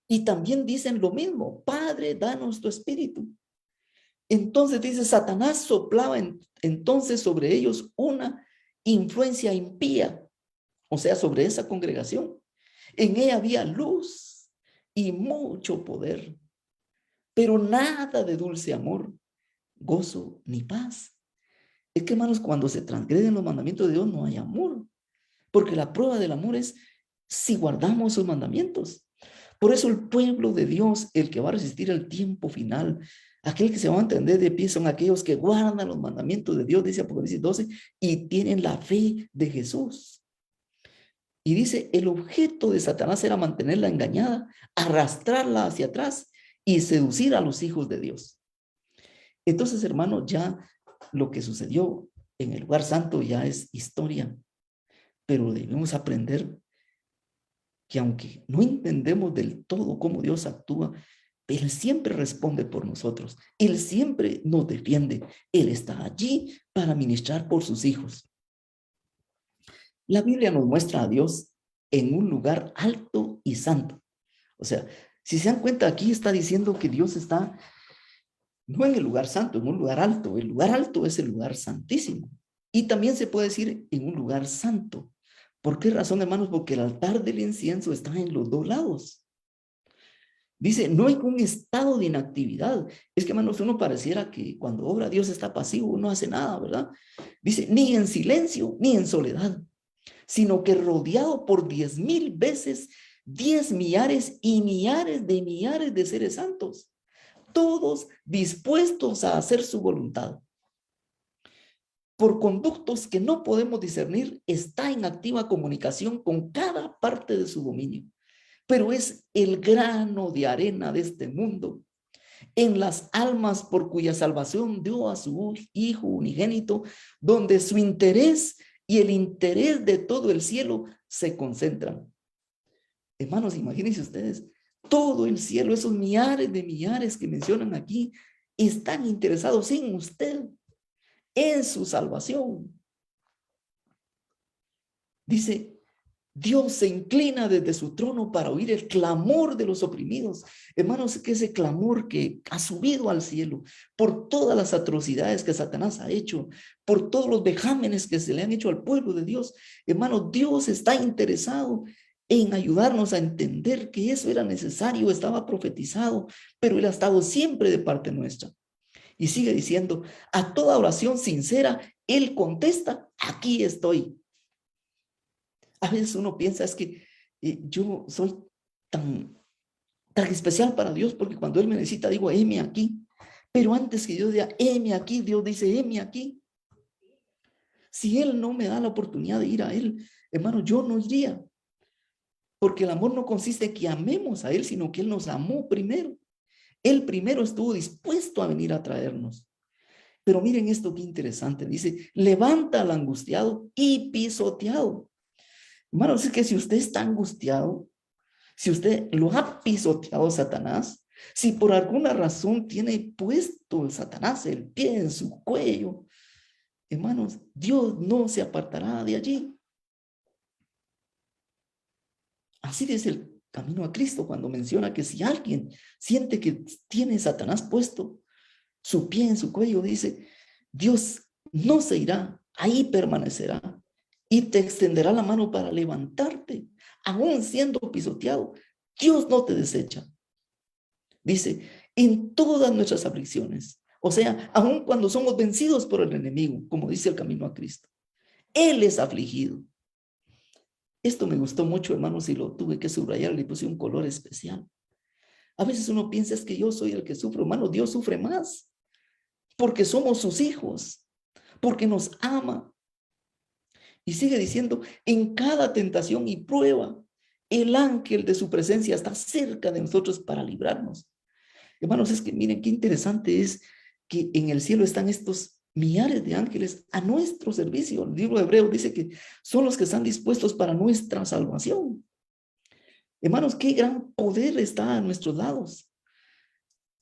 Y también dicen lo mismo, Padre, danos tu espíritu. Entonces dice, Satanás soplaba entonces sobre ellos una influencia impía, o sea, sobre esa congregación. En ella había luz y mucho poder, pero nada de dulce amor, gozo ni paz. Es que, hermanos, cuando se transgreden los mandamientos de Dios no hay amor, porque la prueba del amor es si guardamos sus mandamientos. Por eso el pueblo de Dios, el que va a resistir el tiempo final, Aquel que se va a entender de pie son aquellos que guardan los mandamientos de Dios, dice Apocalipsis 12, y tienen la fe de Jesús. Y dice, el objeto de Satanás era mantenerla engañada, arrastrarla hacia atrás y seducir a los hijos de Dios. Entonces, hermano, ya lo que sucedió en el lugar santo ya es historia, pero debemos aprender que aunque no entendemos del todo cómo Dios actúa, Él siempre responde por nosotros. Él siempre nos defiende. Él está allí para ministrar por sus hijos. La Biblia nos muestra a Dios en un lugar alto y santo. O sea, si se dan cuenta, aquí está diciendo que Dios está no en el lugar santo, en un lugar alto. El lugar alto es el lugar santísimo. Y también se puede decir en un lugar santo. ¿Por qué razón, hermanos? Porque el altar del incienso está en los dos lados. Dice, no hay un estado de inactividad. Es que, hermanos, uno pareciera que cuando obra Dios está pasivo, no hace nada, ¿verdad? Dice, ni en silencio, ni en soledad, sino que rodeado por 10,000 veces, 10 millares y millares de seres santos, todos dispuestos a hacer su voluntad. Por conductos que no podemos discernir, está en activa comunicación con cada parte de su dominio. Pero es el grano de arena de este mundo, en las almas por cuya salvación dio a su Hijo unigénito, donde su interés y el interés de todo el cielo se concentran. Hermanos, imagínense ustedes, todo el cielo, esos millares de millares que mencionan aquí, están interesados en usted, en su salvación. Dice, Dios se inclina desde su trono para oír el clamor de los oprimidos. Hermanos, que ese clamor que ha subido al cielo por todas las atrocidades que Satanás ha hecho, por todos los vejámenes que se le han hecho al pueblo de Dios. Hermanos, Dios está interesado en ayudarnos a entender que eso era necesario, estaba profetizado, pero Él ha estado siempre de parte nuestra. Y sigue diciendo, a toda oración sincera, Él contesta, aquí estoy. A veces uno piensa, es que yo soy tan especial para Dios, porque cuando Él me necesita, digo, heme aquí. Pero antes que Dios diga, heme aquí, Dios dice, heme aquí. Si Él no me da la oportunidad de ir a Él, hermano, yo no iría. Porque el amor no consiste en que amemos a Él, sino que Él nos amó primero. Él primero estuvo dispuesto a venir a traernos. Pero miren esto qué interesante. Dice, levanta al angustiado y pisoteado. Hermanos, es que si usted está angustiado, si usted lo ha pisoteado Satanás, si por alguna razón tiene puesto Satanás el pie en su cuello, hermanos, Dios no se apartará de allí. Así dice el camino a Cristo cuando menciona que si alguien siente que tiene Satanás puesto su pie en su cuello, dice, Dios no se irá, ahí permanecerá. Y te extenderá la mano para levantarte, aún siendo pisoteado. Dios no te desecha. Dice, en todas nuestras aflicciones, o sea, aún cuando somos vencidos por el enemigo, como dice el camino a Cristo, Él es afligido. Esto me gustó mucho, hermanos, y lo tuve que subrayar, le puse un color especial. A veces uno piensa, es que yo soy el que sufro, hermano, Dios sufre más, porque somos sus hijos, porque nos ama. Y sigue diciendo, en cada tentación y prueba, el ángel de su presencia está cerca de nosotros para librarnos. Hermanos, es que miren qué interesante es que en el cielo están estos millares de ángeles a nuestro servicio. El libro de Hebreos dice que son los que están dispuestos para nuestra salvación. Hermanos, qué gran poder está a nuestros lados.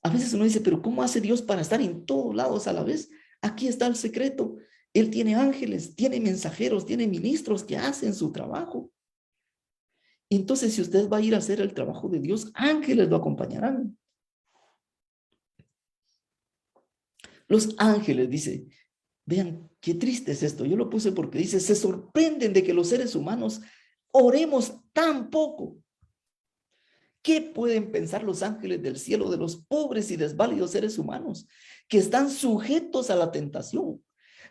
A veces uno dice, pero ¿cómo hace Dios para estar en todos lados a la vez? Aquí está el secreto. Él tiene ángeles, tiene mensajeros, tiene ministros que hacen su trabajo. Entonces, si usted va a ir a hacer el trabajo de Dios, ángeles lo acompañarán. Los ángeles, dice, vean qué triste es esto. Yo lo puse porque dice, se sorprenden de que los seres humanos oremos tan poco. ¿Qué pueden pensar los ángeles del cielo de los pobres y desválidos seres humanos que están sujetos a la tentación?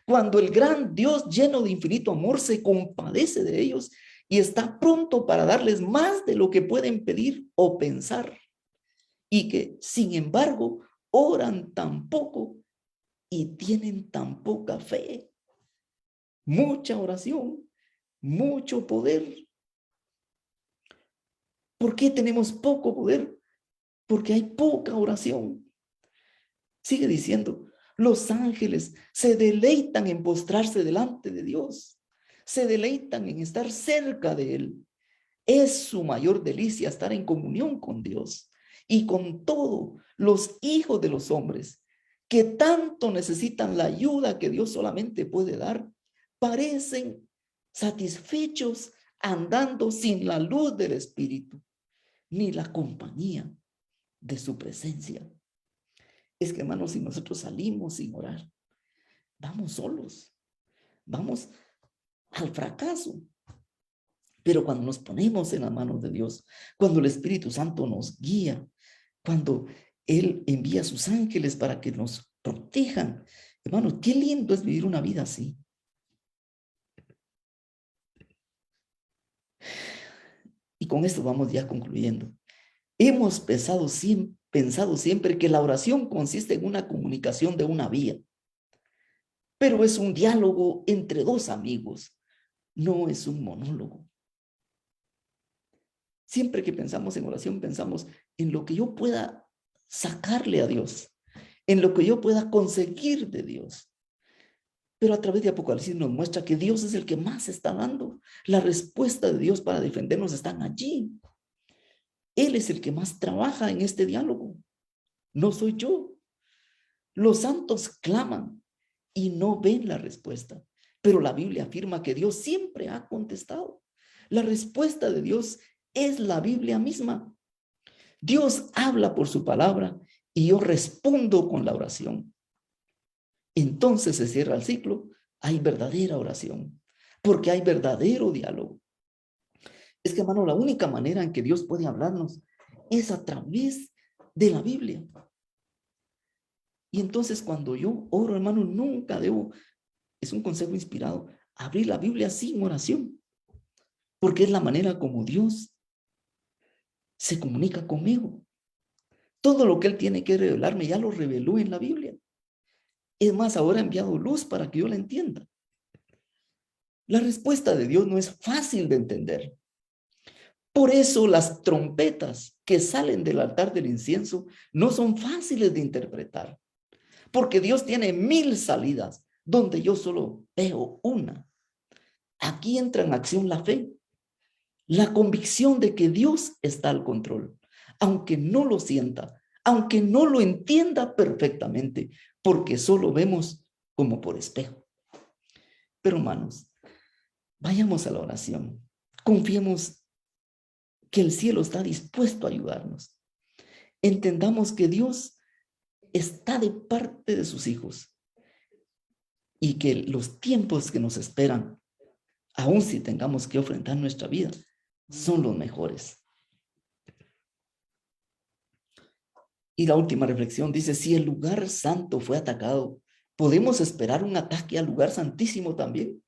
Cuando el gran Dios lleno de infinito amor se compadece de ellos y está pronto para darles más de lo que pueden pedir o pensar. Y que, sin embargo, oran tan poco y tienen tan poca fe. Mucha oración, mucho poder. ¿Por qué tenemos poco poder? Porque hay poca oración. Sigue diciendo, los ángeles se deleitan en postrarse delante de Dios. Se deleitan en estar cerca de Él. Es su mayor delicia estar en comunión con Dios. Y con todo, los hijos de los hombres que tanto necesitan la ayuda que Dios solamente puede dar, parecen satisfechos andando sin la luz del Espíritu, ni la compañía de su presencia. Es que, hermanos, si nosotros salimos sin orar, vamos solos, vamos al fracaso. Pero cuando nos ponemos en las manos de Dios, cuando el Espíritu Santo nos guía, cuando Él envía a sus ángeles para que nos protejan, hermanos, qué lindo es vivir una vida así. Y con esto vamos ya concluyendo. Hemos pensado siempre que la oración consiste en una comunicación de una vía, pero es un diálogo entre dos amigos, no es un monólogo. Siempre que pensamos en oración, pensamos en lo que yo pueda sacarle a Dios, en lo que yo pueda conseguir de Dios. Pero a través de Apocalipsis nos muestra que Dios es el que más está dando. La respuesta de Dios para defendernos están allí. Él es el que más trabaja en este diálogo. No soy yo. Los santos claman y no ven la respuesta. Pero la Biblia afirma que Dios siempre ha contestado. La respuesta de Dios es la Biblia misma. Dios habla por su palabra y yo respondo con la oración. Entonces se cierra el ciclo. Hay verdadera oración, porque hay verdadero diálogo. Es que, hermano, la única manera en que Dios puede hablarnos es a través de la Biblia. Y entonces cuando yo oro, hermano, nunca debo, es un consejo inspirado, abrir la Biblia sin oración, porque es la manera como Dios se comunica conmigo. Todo lo que Él tiene que revelarme ya lo reveló en la Biblia. Es más, ahora ha enviado luz para que yo la entienda. La respuesta de Dios no es fácil de entender. Por eso las trompetas que salen del altar del incienso no son fáciles de interpretar. Porque Dios tiene 1000 salidas donde yo solo veo una. Aquí entra en acción la fe. La convicción de que Dios está al control, aunque no lo sienta, aunque no lo entienda perfectamente, porque solo vemos como por espejo. Pero, hermanos, vayamos a la oración. Confiemos que el cielo está dispuesto a ayudarnos. Entendamos que Dios está de parte de sus hijos y que los tiempos que nos esperan, aun si tengamos que ofrendar nuestra vida, son los mejores. Y la última reflexión dice, si el lugar santo fue atacado, ¿podemos esperar un ataque al lugar santísimo también?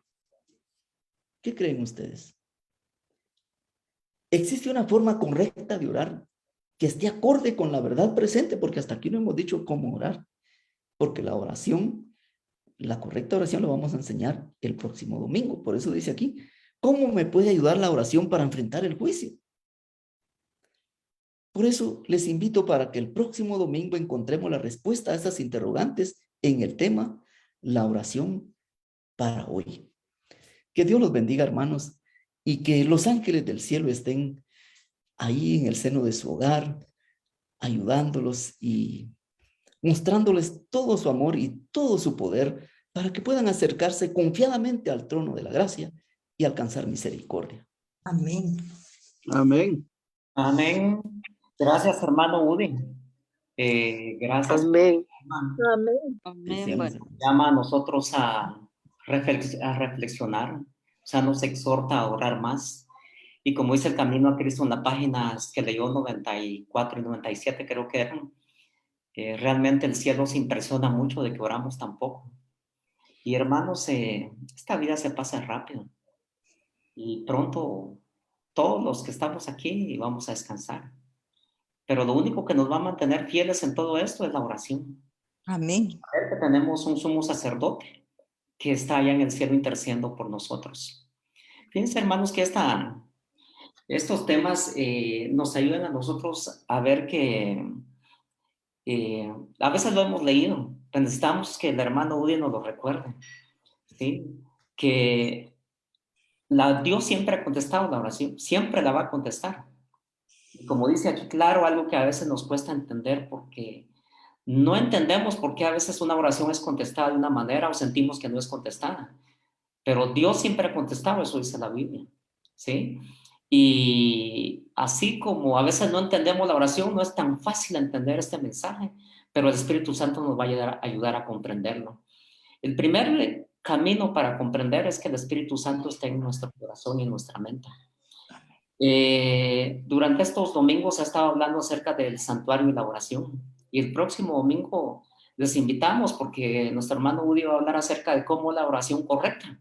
¿Qué creen ustedes? ¿Existe una forma correcta de orar que esté acorde con la verdad presente? Porque hasta aquí no hemos dicho cómo orar, porque la oración, la correcta oración lo vamos a enseñar el próximo domingo. Por eso dice aquí, ¿cómo me puede ayudar la oración para enfrentar el juicio? Por eso les invito para que el próximo domingo encontremos la respuesta a estas interrogantes en el tema, la oración para hoy. Que Dios los bendiga, hermanos, y que los ángeles del cielo estén ahí en el seno de su hogar, ayudándolos y mostrándoles todo su amor y todo su poder para que puedan acercarse confiadamente al trono de la gracia y alcanzar misericordia. Amén. Amén. Amén. Gracias, hermano Udi. Gracias. Amén. Deseamos, Llama a nosotros a reflexionar, o sea, nos exhorta a orar más. Y como dice el Camino a Cristo en las páginas que leyó 94 y 97, creo que eran, realmente el cielo se impresiona mucho de que oramos tan poco. Y hermanos, esta vida se pasa rápido. Y pronto todos los que estamos aquí vamos a descansar. Pero lo único que nos va a mantener fieles en todo esto es la oración. Amén. Saber que tenemos un sumo sacerdote que está allá en el cielo intercediendo por nosotros. Fíjense, hermanos, que estos temas nos ayudan a nosotros a ver que a veces lo hemos leído, pero necesitamos que el hermano Udi nos lo recuerde, ¿sí? Que Dios siempre ha contestado la oración, siempre la va a contestar. Y como dice aquí, claro, algo que a veces nos cuesta entender porque no entendemos por qué a veces una oración es contestada de una manera o sentimos que no es contestada. Pero Dios siempre ha contestado, eso dice la Biblia, ¿sí? Y así como a veces no entendemos la oración, no es tan fácil entender este mensaje, pero el Espíritu Santo nos va a ayudar a comprenderlo. El primer camino para comprender es que el Espíritu Santo esté en nuestro corazón y en nuestra mente. Durante estos domingos he estado hablando acerca del santuario y la oración. Y el próximo domingo les invitamos porque nuestro hermano Udi va a hablar acerca de cómo la oración correcta.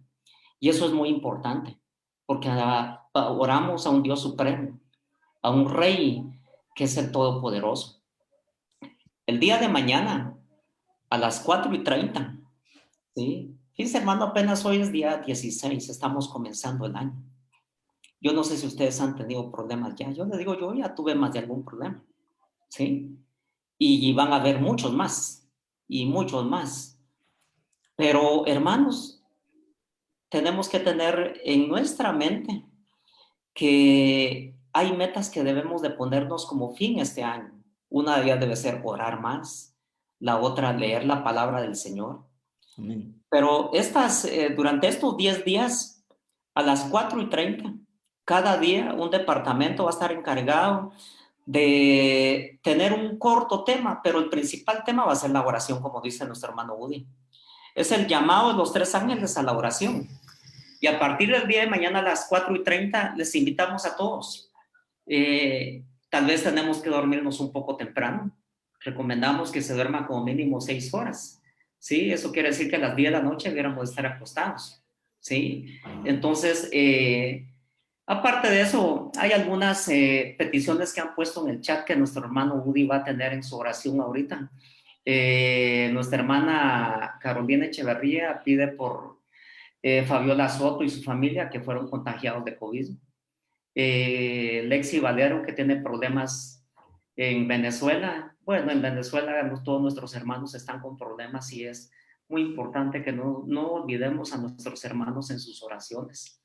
Y eso es muy importante, porque oramos a un Dios supremo, a un Rey que es el Todopoderoso. El día de mañana, a las 4:30, ¿sí? Fíjense, hermano, apenas hoy es día 16, estamos comenzando el año. Yo no sé si ustedes han tenido problemas ya. Yo les digo, yo ya tuve más de algún problema, ¿sí? Y van a haber muchos más, y muchos más. Pero, hermanos, tenemos que tener en nuestra mente que hay metas que debemos de ponernos como fin este año. Una de ellas debe ser orar más, la otra leer la palabra del Señor. Amén. Pero durante estos 10 días, a las 4:30, cada día un departamento va a estar encargado de tener un corto tema, pero el principal tema va a ser la oración, como dice nuestro hermano Udi. Es el llamado de los 3 ángeles a la oración. Y a partir del día de mañana a las 4:30 les invitamos a todos. Tal vez tenemos que dormirnos un poco temprano. Recomendamos que se duerma como mínimo 6 horas. ¿Sí? Eso quiere decir que a las 10 de la noche debiéramos estar acostados. ¿Sí? Entonces, aparte de eso, hay algunas peticiones que han puesto en el chat que nuestro hermano Udi va a tener en su oración ahorita. Nuestra hermana Carolina Echeverría pide por Fabiola Soto y su familia que fueron contagiados de COVID. Lexi Valero, que tiene problemas en Venezuela. Bueno, en Venezuela todos nuestros hermanos están con problemas y es muy importante que no olvidemos a nuestros hermanos en sus oraciones.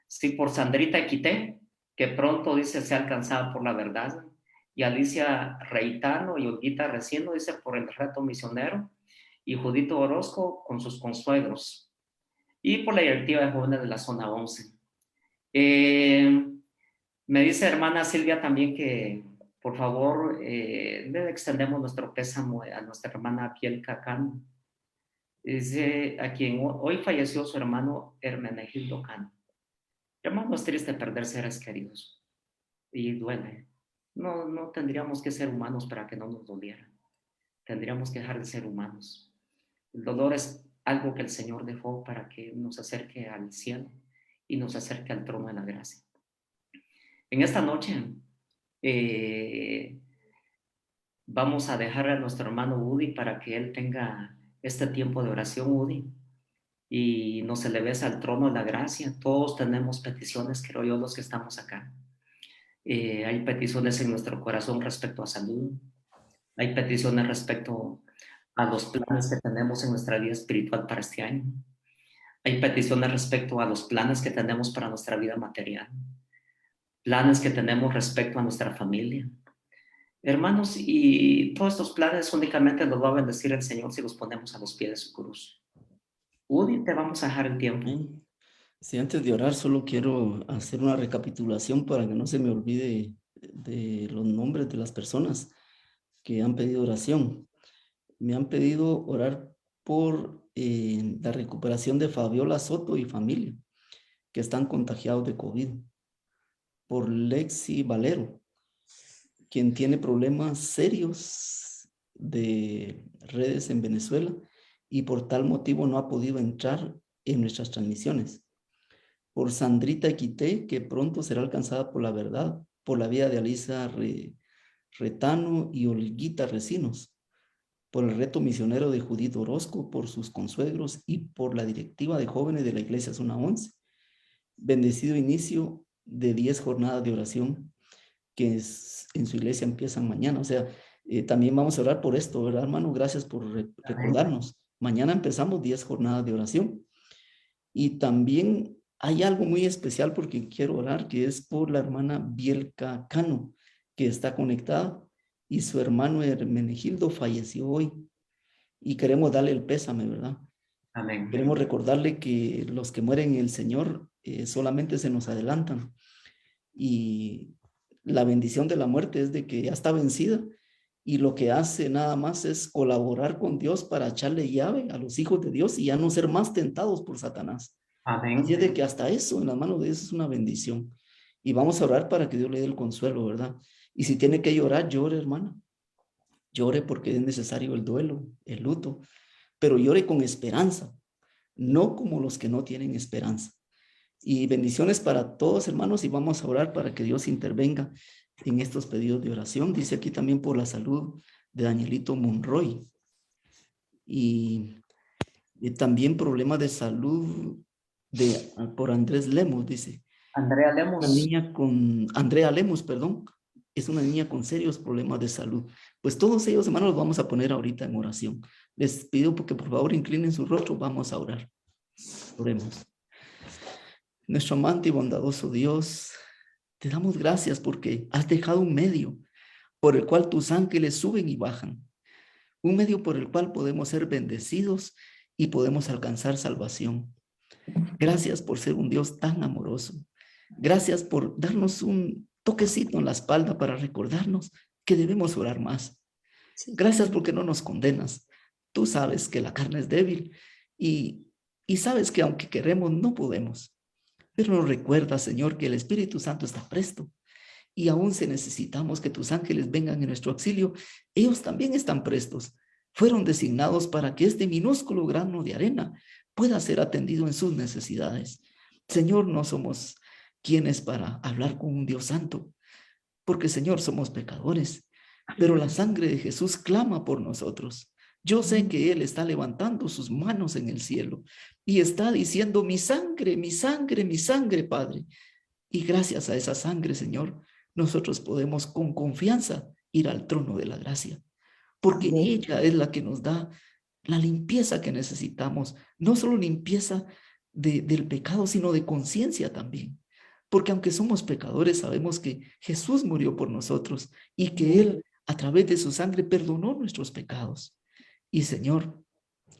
Sí, por Sandrita Equité, que pronto dice sea alcanzada por la verdad. Y Alicia Reitano y Olguita Recieno dice por el reto misionero. Y Judito Orozco con sus consuegros. Y por la directiva de jóvenes de la zona 11. Me dice hermana Silvia también que por favor le extendemos nuestro pésamo a nuestra hermana Piel Cacán. Dice a quien hoy falleció su hermano Hermenegildo Cano. Hermano, es triste perder seres queridos y duele. No tendríamos que ser humanos para que no nos doliera. Tendríamos que dejar de ser humanos. El dolor es algo que el Señor dejó para que nos acerque al cielo y nos acerque al trono de la gracia. En esta noche vamos a dejar a nuestro hermano Udi para que él tenga este tiempo de oración, Udi, y nos eleves al trono de la gracia. Todos tenemos peticiones, creo yo, los que estamos acá. Hay peticiones en nuestro corazón respecto a salud. Hay peticiones respecto a los planes que tenemos en nuestra vida espiritual para este año. Hay peticiones respecto a los planes que tenemos para nuestra vida material. Planes que tenemos respecto a nuestra familia. Hermanos, y todos estos planes únicamente los va a bendecir el Señor si los ponemos a los pies de su cruz. Udi, te vamos a dejar el tiempo. Sí, antes de orar solo quiero hacer una recapitulación para que no se me olvide de los nombres de las personas que han pedido oración. Me han pedido orar por la recuperación de Fabiola Soto y familia, que están contagiados de COVID. Por Lexi Valero, quien tiene problemas serios de redes en Venezuela y por tal motivo no ha podido entrar en nuestras transmisiones. Por Sandrita Equité, que pronto será alcanzada por la verdad, por la vida de Alicia Retano y Olguita Recinos, por el reto misionero de Judith Orozco, por sus consuegros y por la directiva de jóvenes de la Iglesia Zona 11. Bendecido inicio de 10 jornadas de oración que en su iglesia empiezan mañana. O sea, también vamos a orar por esto, ¿verdad, hermano? Gracias por recordarnos. Mañana empezamos 10 jornadas de oración. Y también hay algo muy especial porque quiero orar, que es por la hermana Bielka Cano, que está conectada, y su hermano Hermenegildo falleció hoy. Y queremos darle el pésame, ¿verdad? Amén. Queremos recordarle que los que mueren en el Señor solamente se nos adelantan. Y la bendición de la muerte es de que ya está vencida y lo que hace nada más es colaborar con Dios para echarle llave a los hijos de Dios y ya no ser más tentados por Satanás. Amén. Así es de que hasta eso en las manos de Dios es una bendición. Y vamos a orar para que Dios le dé el consuelo, ¿verdad? Y si tiene que llorar, llore, hermana. Llore porque es necesario el duelo, el luto, pero llore con esperanza, no como los que no tienen esperanza. Y bendiciones para todos, hermanos, y vamos a orar para que Dios intervenga en estos pedidos de oración. Dice aquí también por la salud de Danielito Monroy. Y también problemas de salud por Andrés Lemos, dice. Andrea Lemos. Andrea Lemos, perdón. Es una niña con serios problemas de salud. Pues todos ellos, hermanos, los vamos a poner ahorita en oración. Les pido porque por favor inclinen su rostro, vamos a orar. Oremos. Nuestro amante y bondadoso Dios, te damos gracias porque has dejado un medio por el cual tus ángeles suben y bajan. Un medio por el cual podemos ser bendecidos y podemos alcanzar salvación. Gracias por ser un Dios tan amoroso. Gracias por darnos un toquecito en la espalda para recordarnos que debemos orar más. Gracias porque no nos condenas. Tú sabes que la carne es débil y sabes que aunque queremos no podemos. Pero nos recuerda, Señor, que el Espíritu Santo está presto y aún si necesitamos que tus ángeles vengan en nuestro auxilio, ellos también están prestos. Fueron designados para que este minúsculo grano de arena pueda ser atendido en sus necesidades. Señor, no somos quienes para hablar con un Dios santo, porque, Señor, somos pecadores, pero la sangre de Jesús clama por nosotros. Yo sé que Él está levantando sus manos en el cielo y está diciendo, mi sangre, mi sangre, mi sangre, Padre. Y gracias a esa sangre, Señor, nosotros podemos con confianza ir al trono de la gracia, porque ella es la que nos da la limpieza que necesitamos, no solo limpieza del pecado, sino de conciencia también. Porque aunque somos pecadores, sabemos que Jesús murió por nosotros y que Él, a través de su sangre, perdonó nuestros pecados. Y Señor,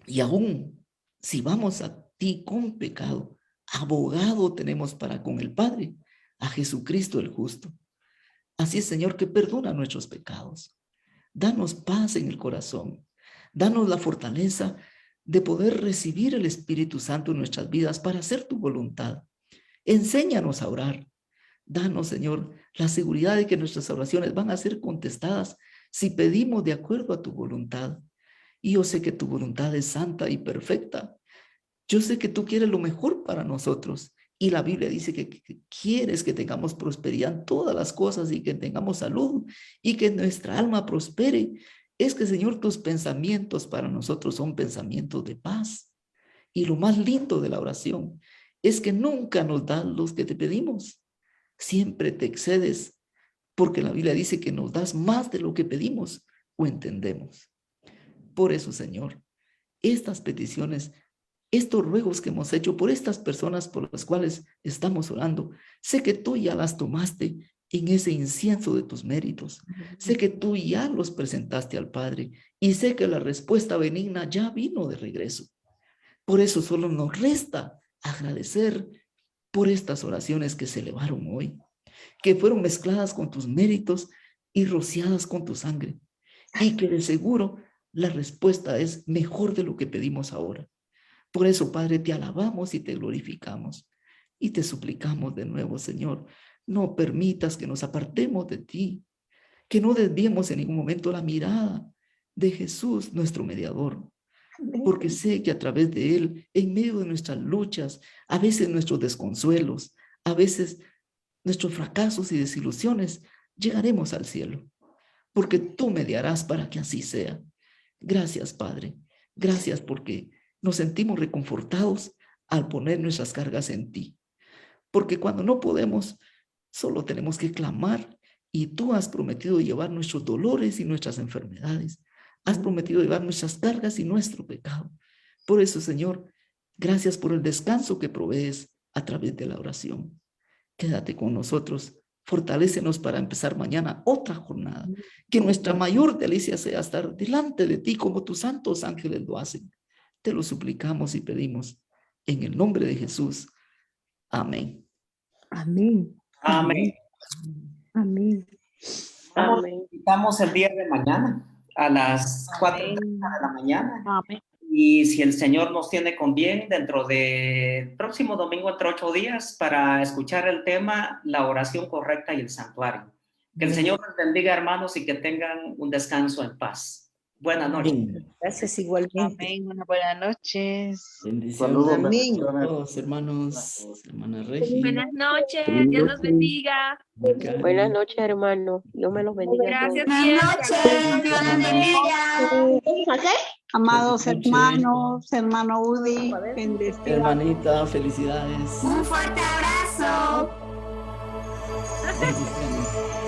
y aún si vamos a ti con pecado, abogado tenemos para con el Padre, a Jesucristo el justo. Así es, Señor, que perdona nuestros pecados. Danos paz en el corazón. Danos la fortaleza de poder recibir el Espíritu Santo en nuestras vidas para hacer tu voluntad. Enséñanos a orar. Danos, Señor, la seguridad de que nuestras oraciones van a ser contestadas si pedimos de acuerdo a tu voluntad. Y yo sé que tu voluntad es santa y perfecta. Yo sé que tú quieres lo mejor para nosotros. Y la Biblia dice que quieres que tengamos prosperidad en todas las cosas y que tengamos salud y que nuestra alma prospere. Es que, Señor, tus pensamientos para nosotros son pensamientos de paz. Y lo más lindo de la oración es que nunca nos das los que te pedimos. Siempre te excedes, porque la Biblia dice que nos das más de lo que pedimos o entendemos. Por eso, Señor, estas peticiones, estos ruegos que hemos hecho por estas personas por las cuales estamos orando, sé que tú ya las tomaste en ese incienso de tus méritos. Sé que tú ya los presentaste al Padre y sé que la respuesta benigna ya vino de regreso. Por eso solo nos resta agradecer por estas oraciones que se elevaron hoy, que fueron mezcladas con tus méritos y rociadas con tu sangre, y que de seguro la respuesta es mejor de lo que pedimos ahora. Por eso, Padre, te alabamos y te glorificamos y te suplicamos de nuevo, Señor, no permitas que nos apartemos de ti, que no desviemos en ningún momento la mirada de Jesús, nuestro mediador, porque sé que a través de Él, en medio de nuestras luchas, a veces nuestros desconsuelos, a veces nuestros fracasos y desilusiones, llegaremos al cielo. porque tú mediarás para que así sea. Gracias, Padre. Gracias porque nos sentimos reconfortados al poner nuestras cargas en ti. Porque cuando no podemos, solo tenemos que clamar y tú has prometido llevar nuestros dolores y nuestras enfermedades. Has prometido llevar nuestras cargas y nuestro pecado. Por eso, Señor, gracias por el descanso que provees a través de la oración. Quédate con nosotros. Fortalécenos para empezar mañana otra jornada. Que nuestra mayor delicia sea estar delante de ti como tus santos ángeles lo hacen. Te lo suplicamos y pedimos en el nombre de Jesús. Amén. Amén. Amén. Amén. Invitamos el día de mañana a las 4:30 de la mañana. Amén. Y si el Señor nos tiene con bien, dentro del próximo domingo, entre 8 días, para escuchar el tema, la oración correcta y el santuario. Que el Señor les bendiga, hermanos, y que tengan un descanso en paz. Buenas noches. Gracias igualmente. Amén. Buenas noches. Bendiciones Saludos, a bendiciones. todos, hermanos, hermana Regi. Buenas noches, Dios los bendiga. Karen. Buenas noches, hermano. Dios me los bendiga. a todos. Gracias, Buenas noches, Dios les bendiga. Amados Noches. hermanos, hermano Udi, bendecido. Hermanita, felicidades. Un fuerte abrazo. Bendiciones.